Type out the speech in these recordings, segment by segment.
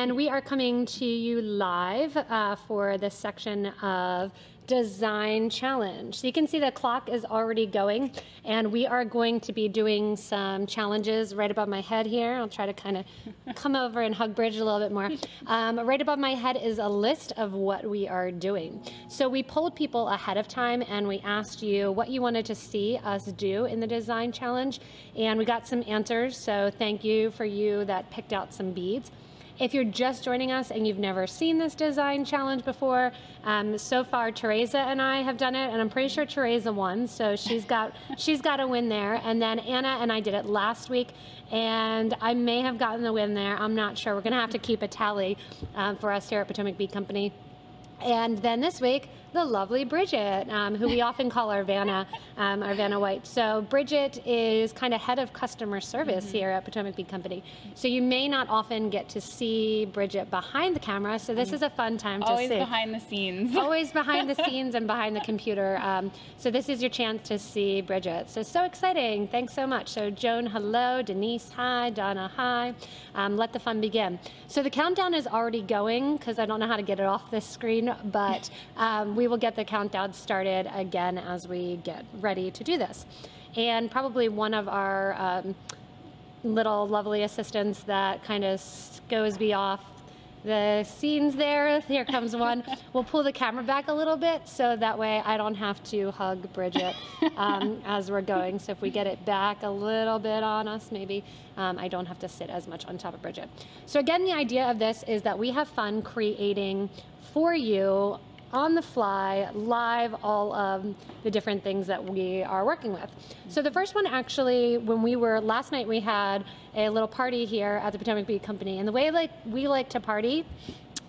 And we are coming to you live for this section of Design Challenge. So you can see the clock is already going, and we are going to be doing some challenges right above my head here. I'll try to kind of come over and hug Bridget a little bit more. Right above my head is a list of what we are doing. So we polled people ahead of time, and we asked you what you wanted to see us do in the Design Challenge, and we got some answers. So thank you for you that picked out some beads. If you're just joining us and you've never seen this design challenge before, so far Teresa and I have done it, and I'm pretty sure Teresa won, so she's got a win there. And then Anna and I did it last week, and I may have gotten the win there. I'm not sure. We're going to have to keep a tally for us here at Potomac Bead Company. And then this week, the lovely Bridget, who we often call our Vanna White. So Bridget is kind of head of customer service here at Potomac Bead Company. So you may not often get to see Bridget behind the camera. So this is a fun time to see. Always behind the scenes. Always behind the scenes and behind the computer. So this is your chance to see Bridget. So exciting. Thanks so much. So Joan, hello. Denise, hi. Donna, hi. Let the fun begin. So the countdown is already going because I don't know how to get it off this screen, but we will get the countdown started again as we get ready to do this. And probably one of our little lovely assistants that kind of goes off the scenes there. Here comes one. We'll pull the camera back a little bit so that way I don't have to hug Bridget as we're going. So if we get it back a little bit on us, maybe I don't have to sit as much on top of Bridget. So again, the idea of this is that we have fun creating for you on the fly, live, all of the different things that we are working with. So the first one actually, last night we had a little party here at the Potomac Bead Company, and the way we like to party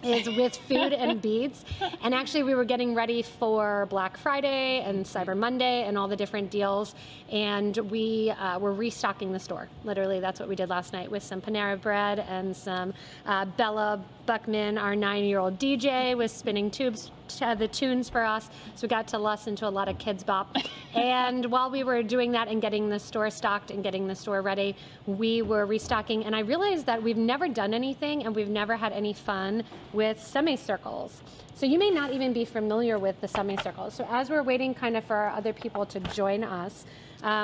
is with food and beads. And actually we were getting ready for Black Friday and Cyber Monday and all the different deals, and we were restocking the store. Literally, that's what we did last night with some Panera Bread and some Bella Buckman, our 9-year-old DJ, was spinning the tunes for us, so we got to listen to a lot of Kids Bop. And while we were doing that and getting the store stocked and getting the store ready, we were restocking, and I realized that we've never done anything and we've never had any fun with semicircles. So you may not even be familiar with the semicircles. So as we're waiting kind of for other people to join us,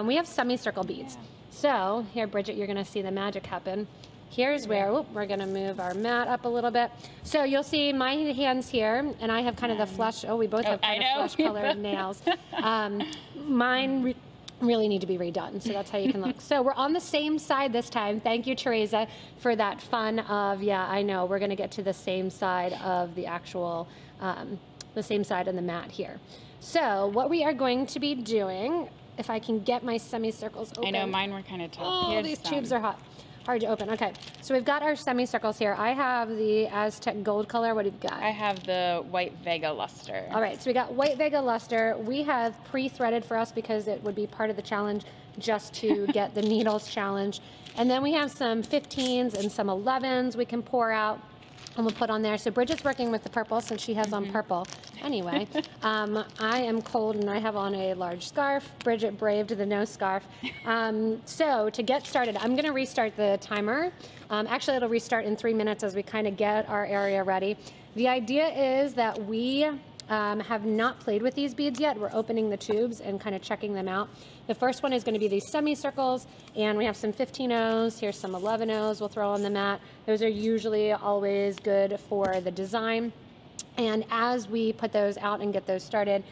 we have semicircle beads. So here, Bridget, you're gonna see the magic happen. Here's where, we're gonna move our mat up a little bit. So you'll see my hands here, and I have kind of the flesh, we both have kind of flesh colored nails. Mine really need to be redone, so that's how you can look. So we're on the same side this time. Thank you, Teresa, for that fun of, yeah, I know, we're gonna get to the same side of the actual, the same side of the mat here. So what we are going to be doing, if I can get my semicircles open. I know, mine were kind of tough. Oh, these tubes are hard to open. Okay, so we've got our semicircles here. I have the Aztec gold color. What do you got? I have the white Vega luster. All right, so we got white Vega luster. We have pre-threaded for us because it would be part of the challenge just to get the needles challenge. And then we have some 15s and some 11s we can pour out and we'll put on there. So Bridget's working with the purple since she has on purple. Anyway, I am cold and I have on a large scarf. Bridget braved the no scarf. So to get started, I'm gonna restart the timer. Actually, it'll restart in 3 minutes as we kind of get our area ready. The idea is that we have not played with these beads yet. We're opening the tubes and kind of checking them out. The first one is going to be these semicircles, and we have some 15-Os. Here's some 11-Os we'll throw on the mat. Those are usually always good for the design. And as we put those out and get those started,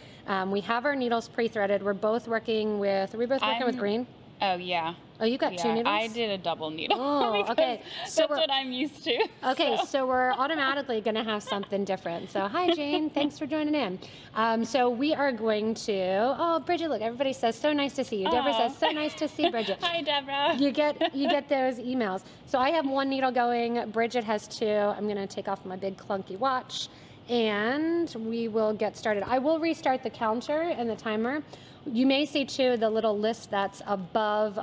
we have our needles pre-threaded. We're both working with, are we both working with green? Oh, yeah. Oh, you got 2 needles? I did a double needle. Oh, okay. So that's what I'm used to. Okay, so we're automatically going to have something different. So hi, Jane. Thanks for joining in. So we are going to, oh, Bridget, look, everybody says, so nice to see you. Deborah says, so nice to see Bridget. Hi, Deborah. You get those emails. So I have 1 needle going. Bridget has 2. I'm going to take off my big clunky watch, and we will get started. I will restart the counter and the timer. You may see too the little list that's above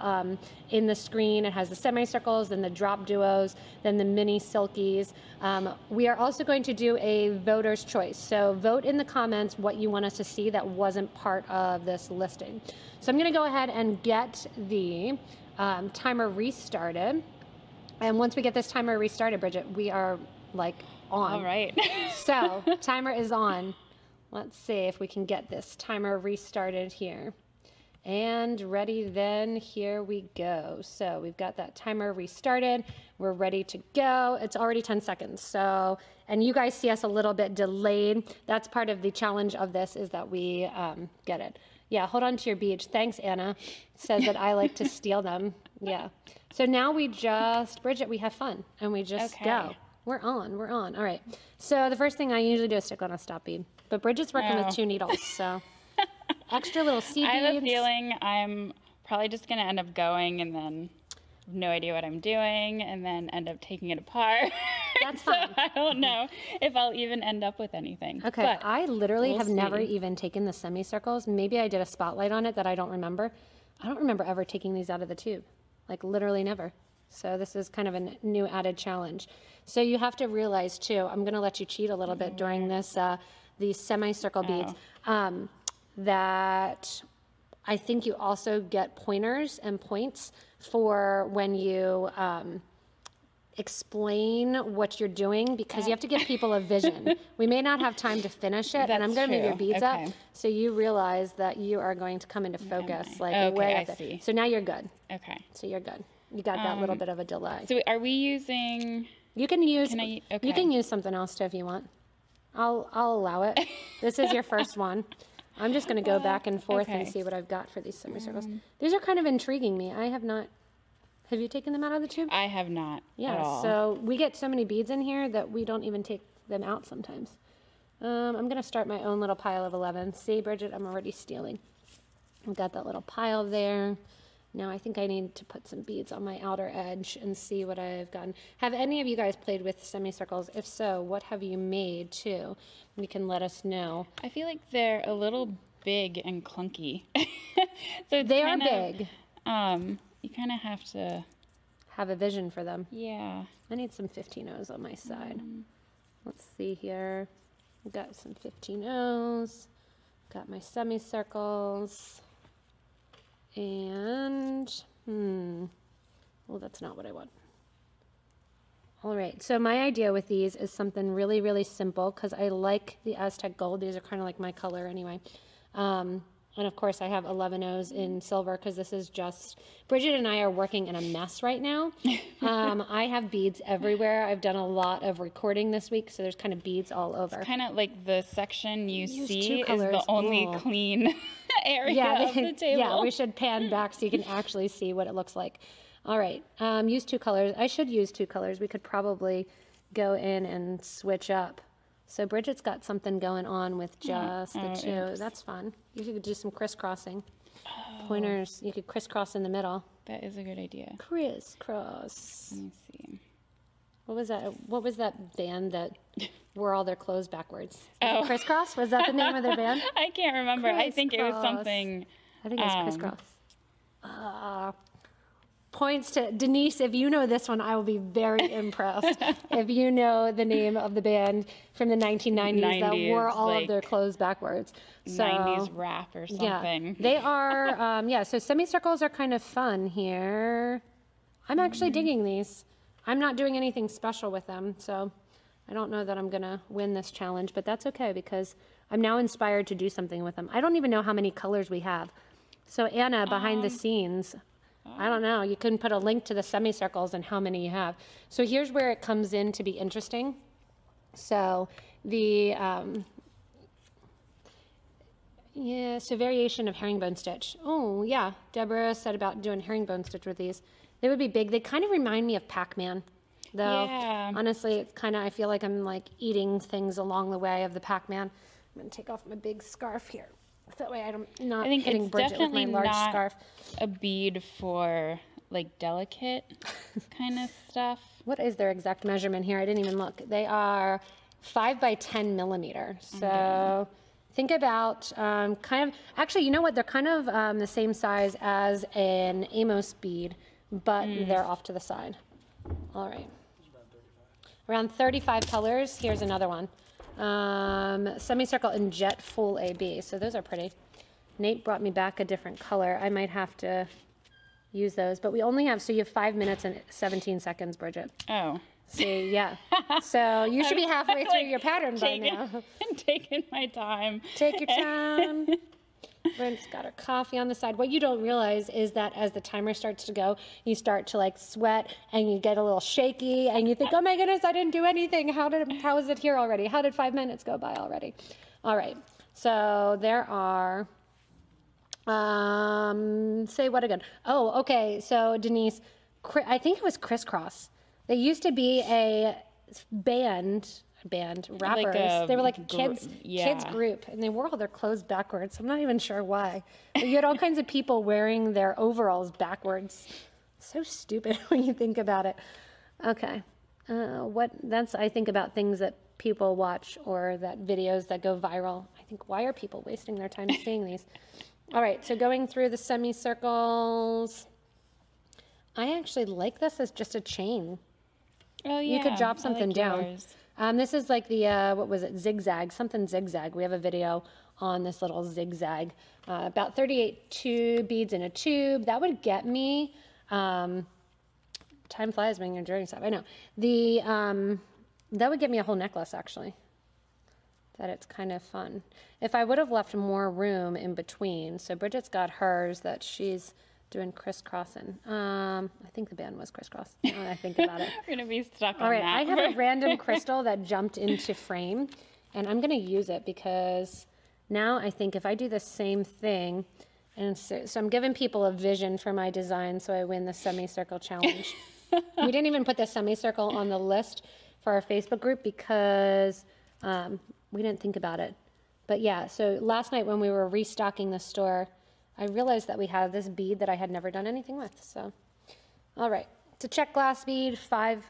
in the screen. It has the semicircles, then the drop duos, then the mini silkies. We are also going to do a voter's choice. So vote in the comments what you want us to see that wasn't part of this listing. So I'm gonna go ahead and get the timer restarted. And once we get this timer restarted, Bridget, we are like on. All right. So timer is on. Let's see if we can get this timer restarted here. And ready then, here we go. So we've got that timer restarted. We're ready to go. It's already 10 seconds. So, and you guys see us a little bit delayed. That's part of the challenge of this, is that we get it. Yeah, hold on to your beads. Thanks, Anna. Says that I like to steal them. Yeah. So now we just, Bridget, we have fun and we just go. We're on. All right. So the first thing I usually do is stick on a stop bead. But Bridget's working with 2 needles, so extra little seed beads. I have a feeling I'm probably just going to end up going and then have no idea what I'm doing and then end up taking it apart. That's so fine. I don't know if I'll even end up with anything. Okay, but I literally have never see. even taken the semicircles. Maybe I did a spotlight on it that I don't remember. I don't remember ever taking these out of the tube, like literally never. So this is kind of a new added challenge. So you have to realize too, I'm going to let you cheat a little bit during this, these semicircle beads, that I think you also get pointers and points for when you explain what you're doing, because you have to give people a vision. We may not have time to finish it, and I'm going to move your beads up so you realize that you are going to come into focus, like way up there. So now you're good. Okay. So you're good. You got that little bit of a delay. So are we using? You can use. Okay. You can use something else too if you want. I'll allow it. This is your first one. I'm just going to go back and forth and see what I've got for these semicircles. These are kind of intriguing me. I have not. Have you taken them out of the tube? I have not. Yeah. At all. So we get so many beads in here that we don't even take them out sometimes. I'm going to start my own little pile of 11. See, Bridget, I'm already stealing. I've got that little pile there. Now I think I need to put some beads on my outer edge and see what I've gotten. Have any of you guys played with semicircles? If so, what have you made too? You can let us know. I feel like they're a little big and clunky. So They are big. You kind of have to have a vision for them. Yeah. I need some 15-0s on my side. Let's see here. I've got some 15-0s. Got my semicircles. And, well, that's not what I want. All right, so my idea with these is something really, really simple, because I like the Aztec gold. These are kind of like my color anyway. And of course I have 11-0s in silver, because this is just, Bridget and I are working in a mess right now. I have beads everywhere. I've done a lot of recording this week, so there's kind of beads all over. It's kind of like the section you see is colors. the only clean area of the table. Yeah, we should pan back so you can actually see what it looks like. All right, use 2 colors. I should use 2 colors. We could probably go in and switch up. So Bridget's got something going on with just the 2. Oops. That's fun. You could do some crisscrossing. Pointers, you could crisscross in the middle. That is a good idea. Crisscross. Let me see. What was that band that wore all their clothes backwards? Was it Crisscross? Was that the name of their band? I can't remember. I think it was something. I think it was Crisscross. Points to Denise. If you know this one, I will be very impressed. If you know the name of the band from the 1990s that wore all of their clothes backwards. So, 90s rap or something. Yeah, they are, so semicircles are kind of fun here. I'm actually digging these. I'm not doing anything special with them, so I don't know that I'm going to win this challenge, but that's okay, because I'm now inspired to do something with them. I don't even know how many colors we have. So Anna, behind the scenes, I don't know. You can put a link to the semicircles and how many you have. So here's where it comes in to be interesting. So the, so variation of herringbone stitch. Oh, yeah. Deborah said about doing herringbone stitch with these. They would be big. They kind of remind me of Pac-Man. Though, honestly, it's kind of, I feel like I'm like eating things along the way of the Pac-Man. I'm going to take off my big scarf here. So that way I'm not hitting Bridget with my large scarf. A bead for like delicate kind of stuff. What is their exact measurement here? I didn't even look. They are 5 by 10 millimeter. So think about kind of, actually, you know what? They're kind of the same size as an Amos bead, but they're off to the side. All right. Around 35 colors. Here's another one. Semicircle and jet full AB. So those are pretty. Nate brought me back a different color. I might have to use those, but we only have, so you have 5 minutes and 17 seconds, Bridget. Oh. See, yeah. So you should be halfway through like, your pattern by now. Taking my time. Take your time. Brent's got her coffee on the side. What you don't realize is that as the timer starts to go, you start to like sweat and you get a little shaky and you think, oh my goodness, I didn't do anything. How is it here already? How did 5 minutes go by already? All right. So there are, say what again? Oh, okay. So Denise, I think it was Crisscross. They used to be a band rappers. Like they were like a kids group, and they wore all their clothes backwards. I'm not even sure why. But you had all kinds of people wearing their overalls backwards. So stupid when you think about it. Okay, I think about things that people watch or that videos that go viral. I think, why are people wasting their time seeing these? All right, so going through the semicircles. I actually like this as just a chain. Oh yeah, you could drop something down. Yours. This is like the, what was it, zigzag, something zigzag. We have a video on this little zigzag. About 38 beads in a tube. That would get me, time flies when you're doing stuff, I know. That would get me a whole necklace, actually. That it's kind of fun. If I would have left more room in between, so Bridget's got hers that she's doing crisscrossing. I think the band was Crisscross, now that I think about it. We're going to be stuck on All right, that. I have a random crystal that jumped into frame, and I'm going to use it because now I think if I do the same thing, and so I'm giving people a vision for my design so I win the semicircle challenge. We didn't even put the semicircle on the list for our Facebook group because we didn't think about it. But yeah, so last night when we were restocking the store, I realized that we had this bead that I had never done anything with. So, all right, it's a check glass bead, 5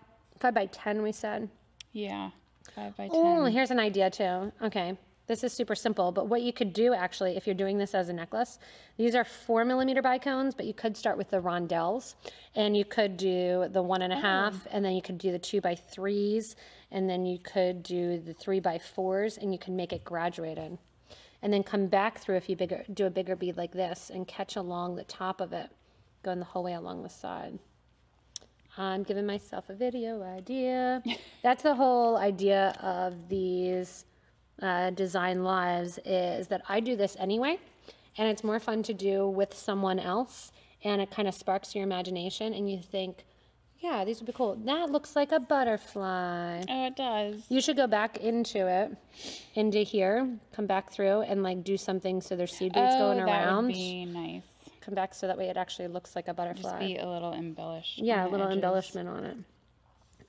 by 10 we said. Yeah, 5 by 10. Oh, here's an idea too. Okay, this is super simple, but what you could do actually, if you're doing this as a necklace, these are 4mm bicones, but you could start with the rondelles, and you could do the 1.5, and then you could do the 2 by 3s, and then you could do the 3 by 4s, and you can make it graduated. And then come back through if you do a bigger bead like this and catch along the top of it, going the whole way along the side. I'm giving myself a video idea. That's the whole idea of these design lives, is that I do this anyway, and it's more fun to do with someone else, and it kind of sparks your imagination, and you think, yeah, these would be cool. That looks like a butterfly. Oh, it does. You should go back into it, into here, come back through and like do something so there's seed beads going around. That would be nice. Come back so that way it actually looks like a butterfly. Just be a little embellished. Yeah, a little embellishment on it.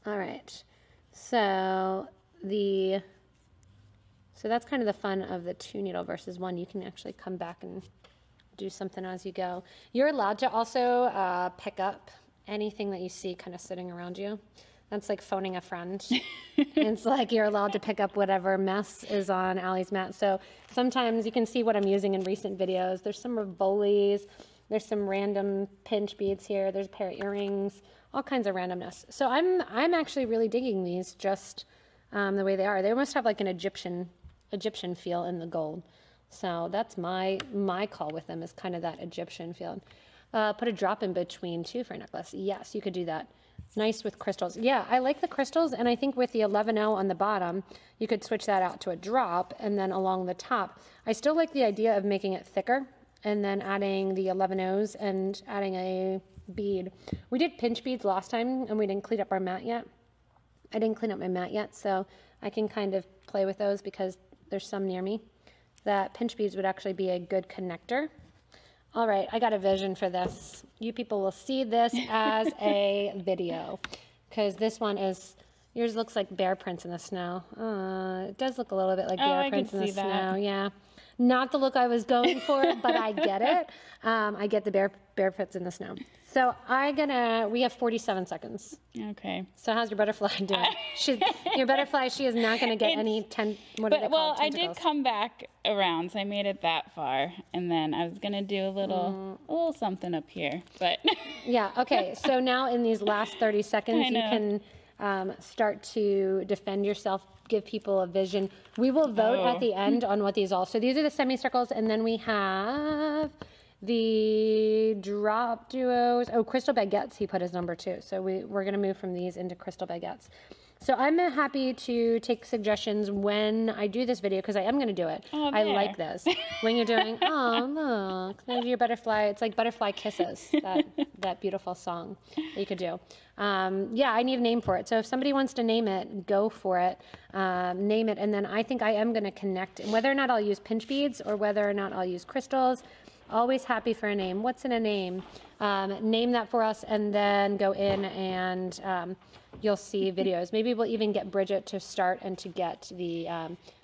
All right. So that's kind of the fun of the 2 needle versus 1. You can actually come back and do something as you go. You're allowed to also pick up anything that you see kind of sitting around you. That's like phoning a friend. It's like you're allowed to pick up whatever mess is on Allie's mat. So sometimes you can see what I'm using in recent videos. There's some Rivolis, there's some random pinch beads here, there's a pair of earrings, all kinds of randomness. So I'm actually really digging these just the way they are. They almost have like an Egyptian feel in the gold. So that's my call with them, is kind of that Egyptian feel. Put a drop in between too for a necklace. Yes, you could do that. Nice with crystals. Yeah, I like the crystals, and I think with the 11.0 on the bottom, you could switch that out to a drop, and then along the top. I still like the idea of making it thicker, and then adding the 11.0s and adding a bead. We did pinch beads last time, and we didn't clean up our mat yet. I didn't clean up my mat yet, so I can kind of play with those because there's some near me. That pinch beads would actually be a good connector. All right, I got a vision for this. You people will see this as a video, because this one is, yours looks like bear prints in the snow. It does look a little bit like bear prints in the snow. Yeah, not the look I was going for, but I get it. I get the bear prints in the snow. So we have 47 seconds. Okay. So how's your butterfly doing? Your butterfly, she is not going to get any Well, I did come back around, so I made it that far, and then I was going to do a little something up here, but. Yeah, okay. So now in these last 30 seconds, you can start to defend yourself, give people a vision. We will vote at the end on what these are. So these are the semicircles, and then we have The drop duos, oh, crystal baguettes, he put as number 2. So we're going to move from these into crystal baguettes. So I'm happy to take suggestions when I do this video because I am going to do it. Oh, I there. like this. When you're doing, oh, look, there's your butterfly. It's like Butterfly Kisses, that beautiful song that you could do. Yeah, I need a name for it. So if somebody wants to name it, go for it. Name it. And then I think I am going to connect. And whether or not I'll use pinch beads or whether or not I'll use crystals, always happy for a name. What's in a name? Name that for us and then go in and you'll see videos. Maybe we'll even get Bridget to start and to get the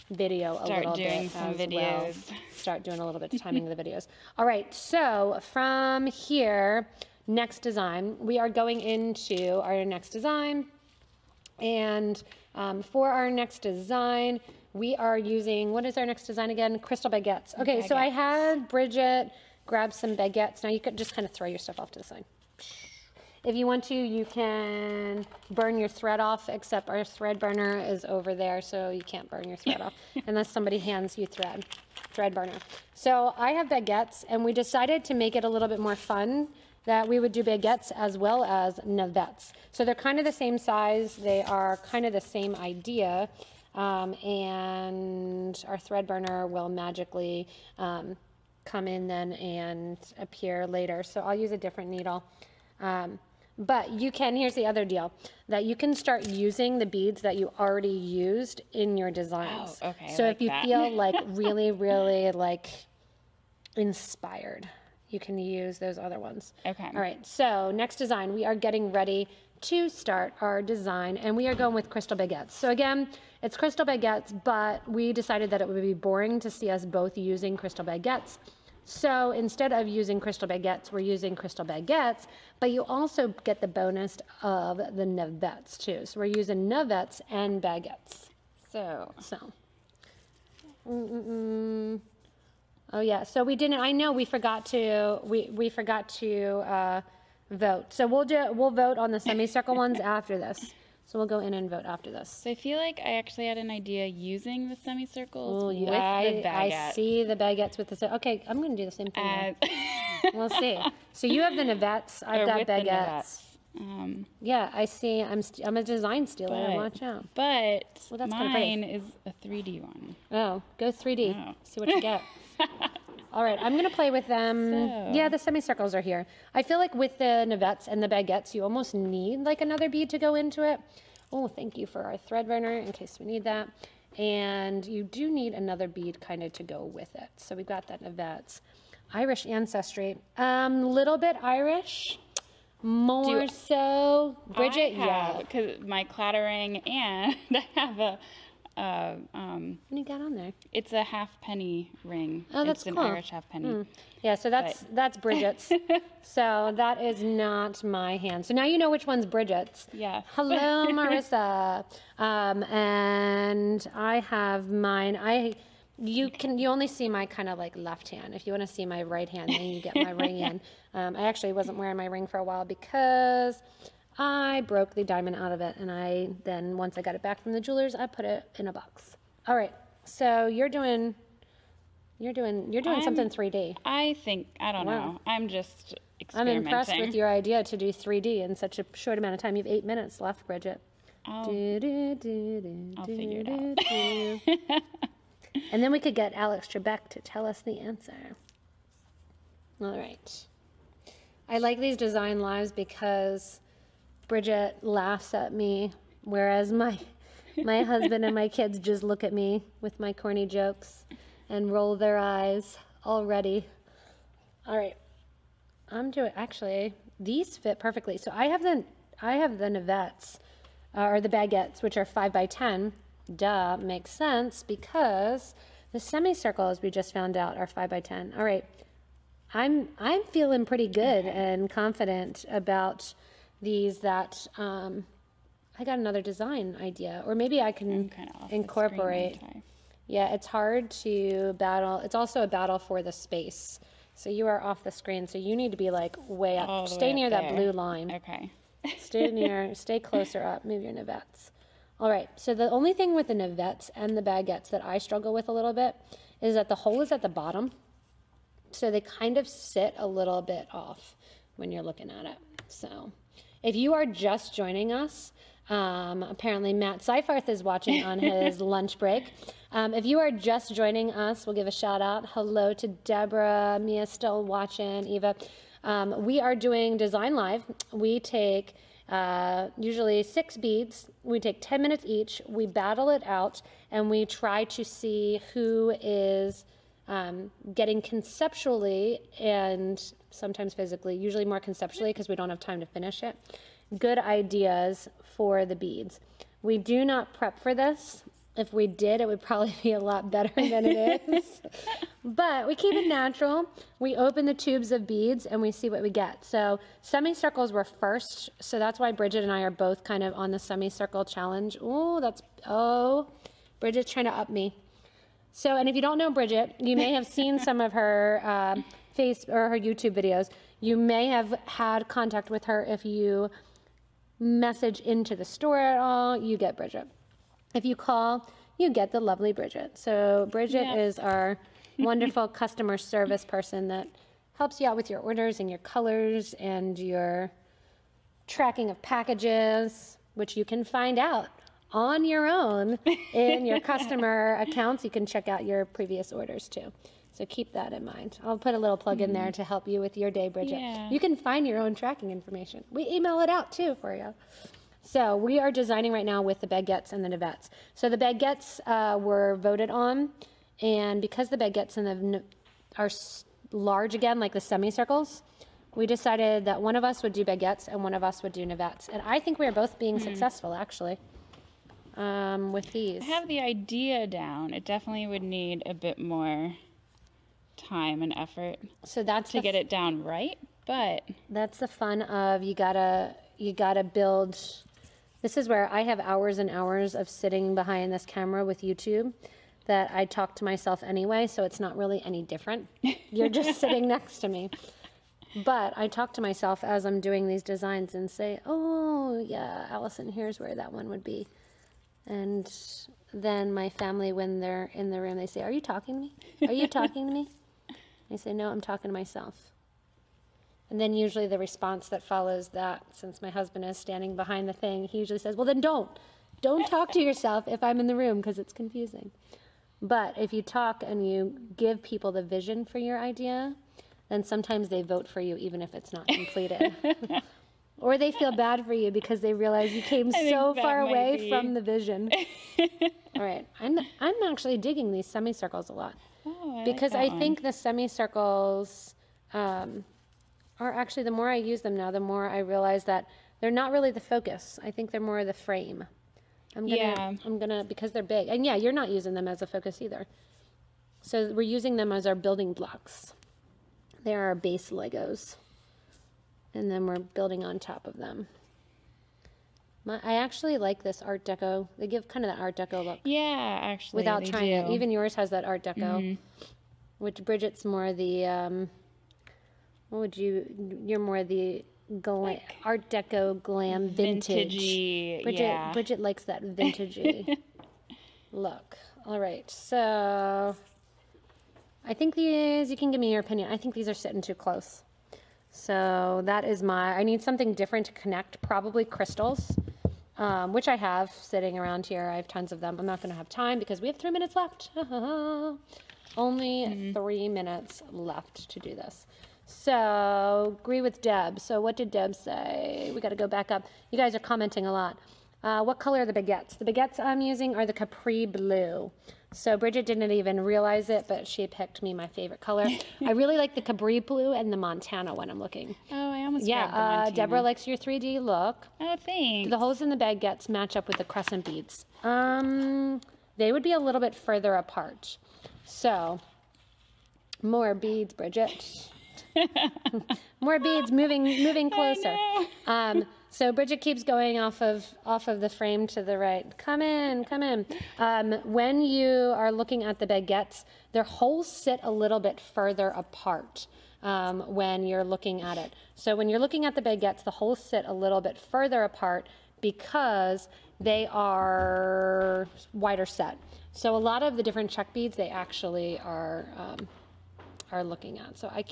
video a little bit as well. Start doing a little bit of timing of the videos. All right, so from here, next design, we are going into our next design. And for our next design, we are using, what is our next design again? Crystal baguettes. Okay, so I had Bridget grab some baguettes. Now you could just kind of throw your stuff off to the side. If you want to, you can burn your thread off, except our thread burner is over there, so you can't burn your thread off unless somebody hands you thread burner. So I have baguettes, and we decided to make it a little bit more fun that we would do baguettes as well as navettes. So they're kind of the same size. They are kind of the same idea, and our thread burner will magically come in then and appear later. So I'll use a different needle. But you can, here's the other deal, that you can start using the beads that you already used in your designs. Oh, okay. So like if you that. feel like really, really like inspired, you can use those other ones. Okay. All right, so next design, we are getting ready to start our design, and we are going with crystal baguettes. So again, it's crystal baguettes, but we decided that it would be boring to see us both using crystal baguettes. So instead of using crystal baguettes, we're using crystal baguettes, but you also get the bonus of the navettes too. So we're using navettes and baguettes. So. Oh yeah, so we didn't, I know we forgot to, we forgot to vote. So we'll vote on the semicircle ones after this. So we'll go in and vote after this. So I feel like I actually had an idea using the semicircles Oh, with yeah, the baguette. I see the baguettes with the, okay, I'm going to do the same thing now. We'll see. So you have the navettes, I've got baguettes. Yeah, I see, I'm a design stealer, watch out. But Well, that's kinda pretty. mine is a 3D one. Oh, go 3D, Oh. see what you get. All right, I'm going to play with them. So- Yeah, the semicircles are here. I feel like with the navettes and the baguettes, you almost need like another bead to go into it. Oh, thank you for our thread burner in case we need that. And you do need another bead kind of to go with it. So we've got that navettes. Irish ancestry. Little bit Irish, more so. Bridget, yeah. Because my clattering, and I have a, What do you got on there? it's a half-penny ring. Oh, that's it's cool. an Irish half-penny. Yeah, so that's Bridget's. So that is not my hand. So now you know which one's Bridget's. Yeah. Hello, Marissa. And I have mine. You only see my kind of like left hand. If you want to see my right hand, then you get my ring in. I actually wasn't wearing my ring for a while because I broke the diamond out of it, and then once I got it back from the jewelers, I put it in a box. All right, so you're doing something 3D. I think, I don't Wow. know. I'm just I'm experimenting. impressed with your idea to do 3D in such a short amount of time. You have 8 minutes left, Bridget. I'll I'll figure it out. And then we could get Alex Trebek to tell us the answer. All right. I like these design lives because Bridget laughs at me, whereas my husband and my kids just look at me with my corny jokes and roll their eyes already. All right. Actually, these fit perfectly. So I have the navettes, or the baguettes, which are 5 by 10. Duh, makes sense because the semicircles we just found out are 5 by 10. All right. I'm feeling pretty good and confident about these that I got another design idea, or maybe I can kind of off the incorporate. screen, aren't Yeah, it's hard to battle. It's also a battle for the space. So you are off the screen, so you need to be like way up. All the Stay way near up that there. blue line. Okay. Stay closer up. Move your navettes. All right, so the only thing with the navettes and the baguettes that I struggle with a little bit is that the hole is at the bottom. So they kind of sit a little bit off when you're looking at it. So if you are just joining us, apparently Matt Seifarth is watching on his lunch break. If you are just joining us, we'll give a shout out. Hello to Deborah, Mia's still watching, Eva. We are doing Design Live. We take usually 6 beads. We take 10 minutes each. We battle it out, and we try to see who is getting conceptually and sometimes physically, usually more conceptually because we don't have time to finish it, good ideas for the beads. We do not prep for this. If we did, it would probably be a lot better than it is. But we keep it natural. We open the tubes of beads and we see what we get. So semicircles were first. So that's why Bridget and I are both kind of on the semicircle challenge. Oh, Bridget's trying to up me. So, and if you don't know Bridget, you may have seen some of her face or her YouTube videos. You may have had contact with her. If you message into the store at all, you get Bridget. If you call, you get the lovely Bridget. So Bridget is our wonderful customer service person that helps you out with your orders and your colors and your tracking of packages, which you can find out on your own in your customer accounts. You can check out your previous orders too. So keep that in mind. I'll put a little plug in there to help you with your day, Bridget. Yeah. You can find your own tracking information. We email it out too for you. So we are designing right now with the baguettes and the Nivettes. So the baguettes were voted on, and because the baguettes and the are large again, like the semicircles, we decided that one of us would do baguettes and one of us would do Nivettes. And I think we are both being successful, actually, with these. I have the idea down. It definitely would need a bit more time and effort So that's to get it down right, but that's the fun of you gotta build. This is where I have hours and hours of sitting behind this camera with YouTube that I talk to myself anyway, so it's not really any different. You're just sitting next to me. But I talk to myself as I'm doing these designs and say, oh, yeah, Allison, here's where that one would be. And then my family, when they're in the room, they say, are you talking to me? Are you talking to me? I say, no, I'm talking to myself. And then usually the response that follows that, since my husband is standing behind the thing, he usually says, well, then don't talk to yourself if I'm in the room because it's confusing. But if you talk and you give people the vision for your idea, then sometimes they vote for you even if it's not completed. Or they feel bad for you because they realize you came so far away from the vision. All right, I'm actually digging these semicircles a lot. oh, Because like I think the semicircles are actually, the more I use them now, the more I realize that they're not really the focus. I think they're more the frame. I'm gonna, because they're big. And yeah, you're not using them as a focus either. So we're using them as our building blocks. They're our base Legos. And then we're building on top of them. I actually like this Art Deco. They give kind of that Art Deco look. Yeah, actually, Without they trying do. to. Even yours has that Art Deco, which Bridget's more the, what would you're more the Art Deco glam vintage. Vintagey, Bridget likes that vintagey look. All right, so I think these, you can give me your opinion. I think these are sitting too close. So that is I need something different to connect, probably crystals, which I have sitting around here. I have tons of them. I'm not going to have time because we have 3 minutes left. Only 3 minutes left to do this. So agree with Deb. So what did Deb say? We got to go back up. You guys are commenting a lot. What color are the baguettes? The baguettes I'm using are the Capri Blue. So Bridget didn't even realize it, but she picked me my favorite color. I really like the Capri Blue and the Montana when I'm looking. Oh, I almost grabbed the Montana. Deborah likes your 3D look. Oh, thanks. The holes in the baguettes match up with the crescent beads. They would be a little bit further apart. So, more beads, Bridget. More beads, moving closer. So Bridget keeps going off of the frame to the right. Come in. When you are looking at the baguettes, their holes sit a little bit further apart when you're looking at it. So when you're looking at the baguettes, the holes sit a little bit further apart because they are wider set. So a lot of the different check beads, they actually are are looking at. So I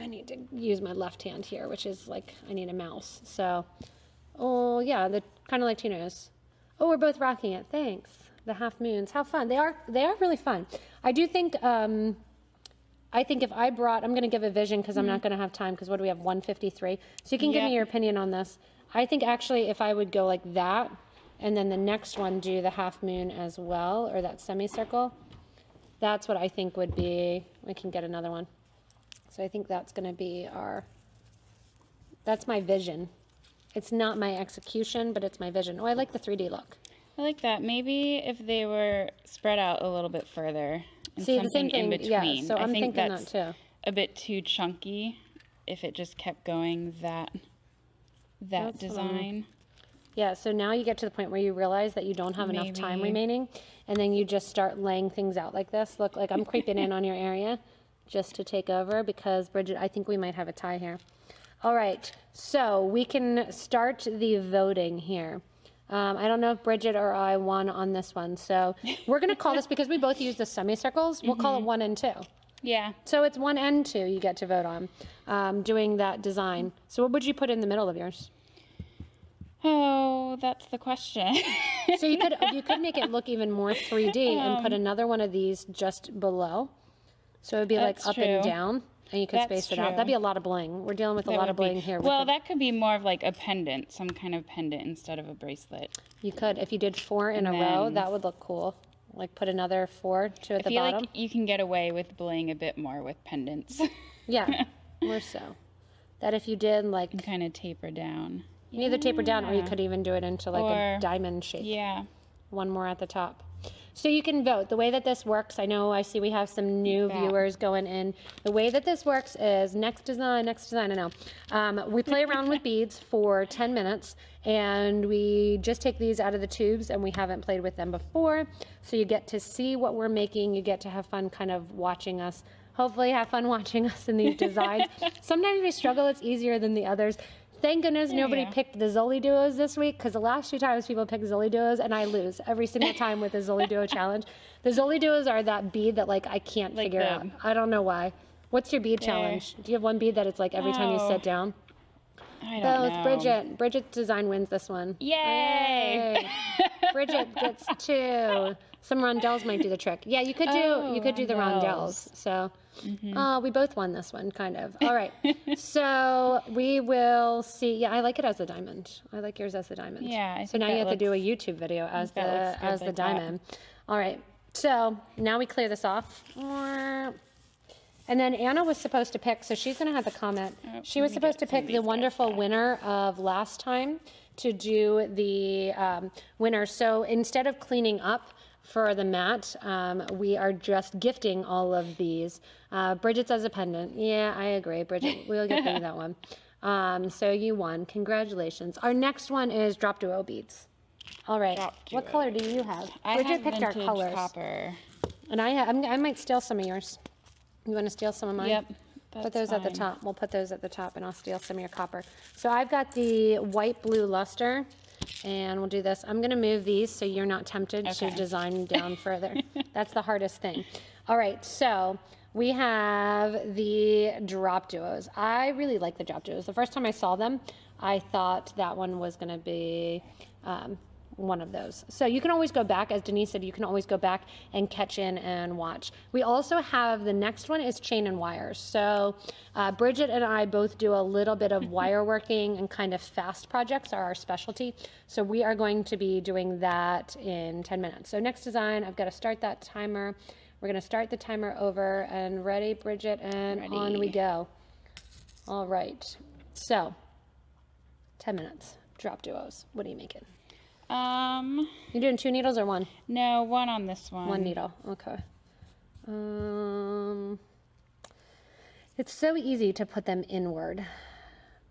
need to use my left hand here, which is like, I need a mouse. So, oh yeah, they're kind of like Tino's. Oh, we're both rocking it. Thanks. The half moons. How fun. They are really fun. I do think, I think if I brought, I'm going to give a vision because I'm not going to have time because what do we have, 1:53? So you can give me your opinion on this. I think actually if I would go like that and then the next one do the half moon as well, or that semicircle, that's what I think would be, we can get another one. So I think that's going to be that's my vision. It's not my execution, but it's my vision. Oh, I like the 3D look. I like that. Maybe if they were spread out a little bit further and See, the same thing, in between. yeah, so I'm thinking that's that too. a bit too chunky if it just kept going that design. Yeah, so now you get to the point where you realize that you don't have enough time remaining, and then you just start laying things out like this. Look, like I'm creeping in on your area just to take over because, Bridget, I think we might have a tie here. All right, so we can start the voting here. I don't know if Bridget or I won on this one, so we're going to call this, because we both use the semicircles, we'll call it 1 and 2. Yeah. So it's 1 and 2 you get to vote on, doing that design. So what would you put in the middle of yours? Oh, that's the question. So you could make it look even more 3D and put another one of these just below. So it would be like up and down, and you could space it out. That'd be a lot of bling. We're dealing with a lot of bling here. Well, that could be more of like a pendant, some kind of pendant instead of a bracelet. You could, if you did 4 in a row, that would look cool. Like put another 4 at the bottom. I feel like you can get away with bling a bit more with pendants. Yeah, more so. That if you did like... And kind of taper down. You can either taper down, or you could even do it into like a diamond shape. Yeah. One more at the top. So you can vote. The way that this works, I see we have some new viewers going in. The way that this works is next design, I know. We play around with beads for 10 minutes, and we just take these out of the tubes, and we haven't played with them before. So you get to see what we're making. You get to have fun kind of watching us. Hopefully have fun watching us in these designs. Sometimes we struggle. It's easier than the others. Thank goodness nobody picked the Zoli Duos this week, because the last 2 times people pick Zoli Duos, and I lose every single time with the Zoli Duo challenge. The Zoli Duos are that bead that like I can't figure out. I don't know why. What's your bead challenge? Do you have one bead that it's like every time you sit down? I don't know. Bridget. Bridget's design wins this one. Yay! Bridget gets 2. Some rondelles might do the trick. Yeah, you could do the rondelles. So, we both won this one, kind of. All right. So we will see. Yeah, I like it as a diamond. I like yours as the diamond. Yeah. So now you have to do a YouTube video as the diamond. All right. So now we clear this off. And then Anna was supposed to pick, so she's going to have the comment. She was supposed to pick the wonderful winner of last time to do the winner. So instead of cleaning up for the mat, we are just gifting all of these. Bridget's as a pendant. Yeah, I agree, Bridget. We'll get through that one. So you won. Congratulations. Our next one is drop duo beads. All right. What color do you have? Bridget picked our colors. Copper. And I might steal some of yours. You want to steal some of mine? Yep. Put those at the top. We'll put those at the top, and I'll steal some of your copper. So I've got the white blue luster, and we'll do this. I'm going to move these so you're not tempted to design down further. That's the hardest thing. All right, so we have the drop duos. I really like the drop duos. The first time I saw them, I thought that one was going to be one of those. So you can always go back, as Denise said, you can always go back and catch in and watch. We also have, the next one is chain and wires. So Bridget and I both do a little bit of wire working, and kind of fast projects are our specialty. So we are going to be doing that in 10 minutes. So next design, I've got to start that timer. We're going to start the timer over, and ready, Bridget, and on we go. All right. So 10 minutes, drop duos. What are you making? You doing 2 needles or 1? No, 1 on this one. 1 needle, okay. It's so easy to put them inward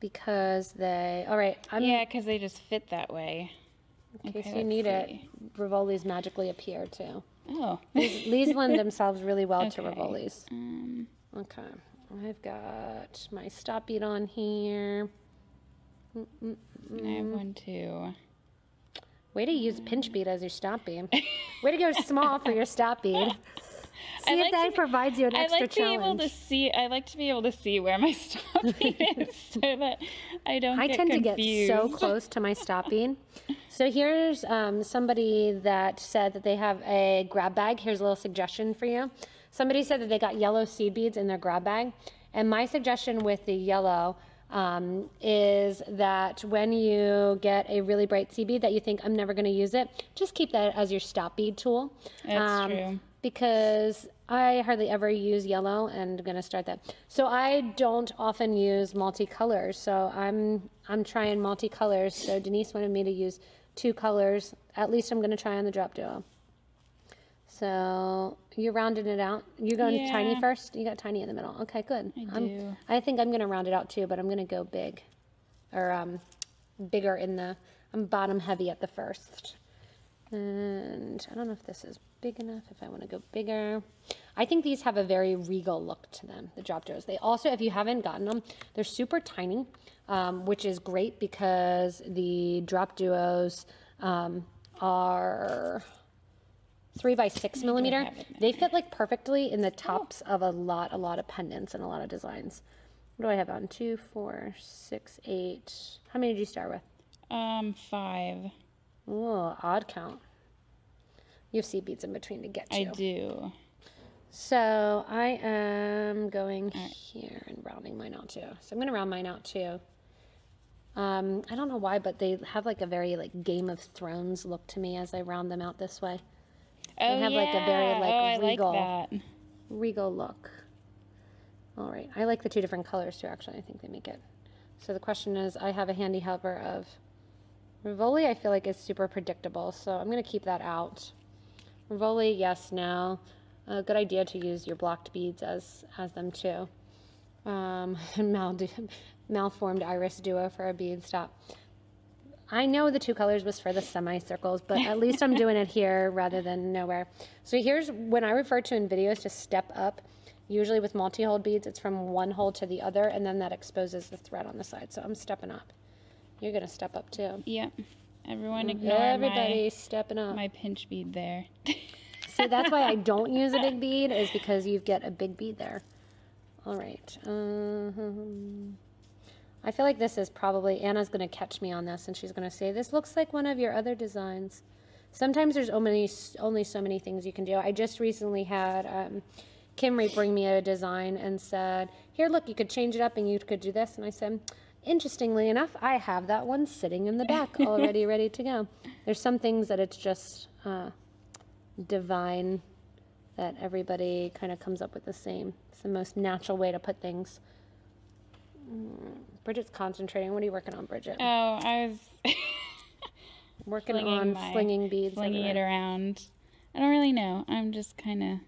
because they, all right. Yeah, because they just fit that way. In case you need it, Rivoli's magically appear too. Oh. These lend themselves really well to Rivoli's. Okay, I've got my stop bead on here. I have 1 too. Way to use pinch bead as your stop bead. Way to go small for your stop bead. See if that provides you an extra challenge. I like to be able to see where my stop bead is so that I don't get confused. I tend to get so close to my stop bead. So here's somebody that said that they have a grab bag. Here's a little suggestion for you. Somebody said that they got yellow seed beads in their grab bag. And my suggestion with the yellow is that when you get a really bright seed bead that you think, I'm never going to use it, just keep that as your stop bead tool. That's true. Because I hardly ever use yellow, and I'm going to start that. So I don't often use multicolors. So I'm trying multicolors. So Denise wanted me to use 2 colors. At least I'm going to try on the Drop Duo. So you rounded it out. You going tiny first? You got tiny in the middle. Okay, good. I think I'm going to round it out too, but I'm going to go big, or bigger in the. I'm bottom heavy at the first, and I don't know if this is big enough. If I want to go bigger, I think these have a very regal look to them. The Drop Duos. They also, if you haven't gotten them, they're super tiny, which is great because the Drop Duos are 3 by 6 millimeter. They fit like perfectly in the tops of a lot of pendants and a lot of designs. What do I have on? 2, 4, 6, 8. How many did you start with? 5. Oh, odd count. You have seed beads in between to get to. I do. So I am going here and rounding mine out too. So I'm going to round mine out too. I don't know why, but they have like a very like Game of Thrones look to me as I round them out this way. They have like a very regal look. All right, I like the 2 different colors too. Actually, I think they make it. So the question is, I have a handy helper of Rivoli. I feel like is super predictable, so I'm going to keep that out. Rivoli, yes, no. A good idea to use your blocked beads as them too. Malformed iris duo for a bead stop. I know the 2 colors was for the semicircles, but at least I'm doing it here rather than nowhere. So here's when I refer to in videos to step up. Usually with multi-hold beads, it's from one hole to the other, and then that exposes the thread on the side. So I'm stepping up. You're going to step up too. Yep. Everyone ignore Everybody's stepping up. My pinch bead there. See, that's why I don't use a big bead, is because you get a big bead there. All right. I feel like this is probably, Anna's going to catch me on this, and she's going to say, this looks like one of your other designs. Sometimes there's only so many things you can do. I just recently had Kimry bring me a design and said, here, look, you could change it up and you could do this. And I said, interestingly enough, I have that one sitting in the back already ready to go. There's some things that it's just divine that everybody kind of comes up with the same. It's the most natural way to put things. Bridget's concentrating. What are you working on, Bridget? Oh, I was working on flinging beads. Flinging it around. I don't really know. I'm just kind of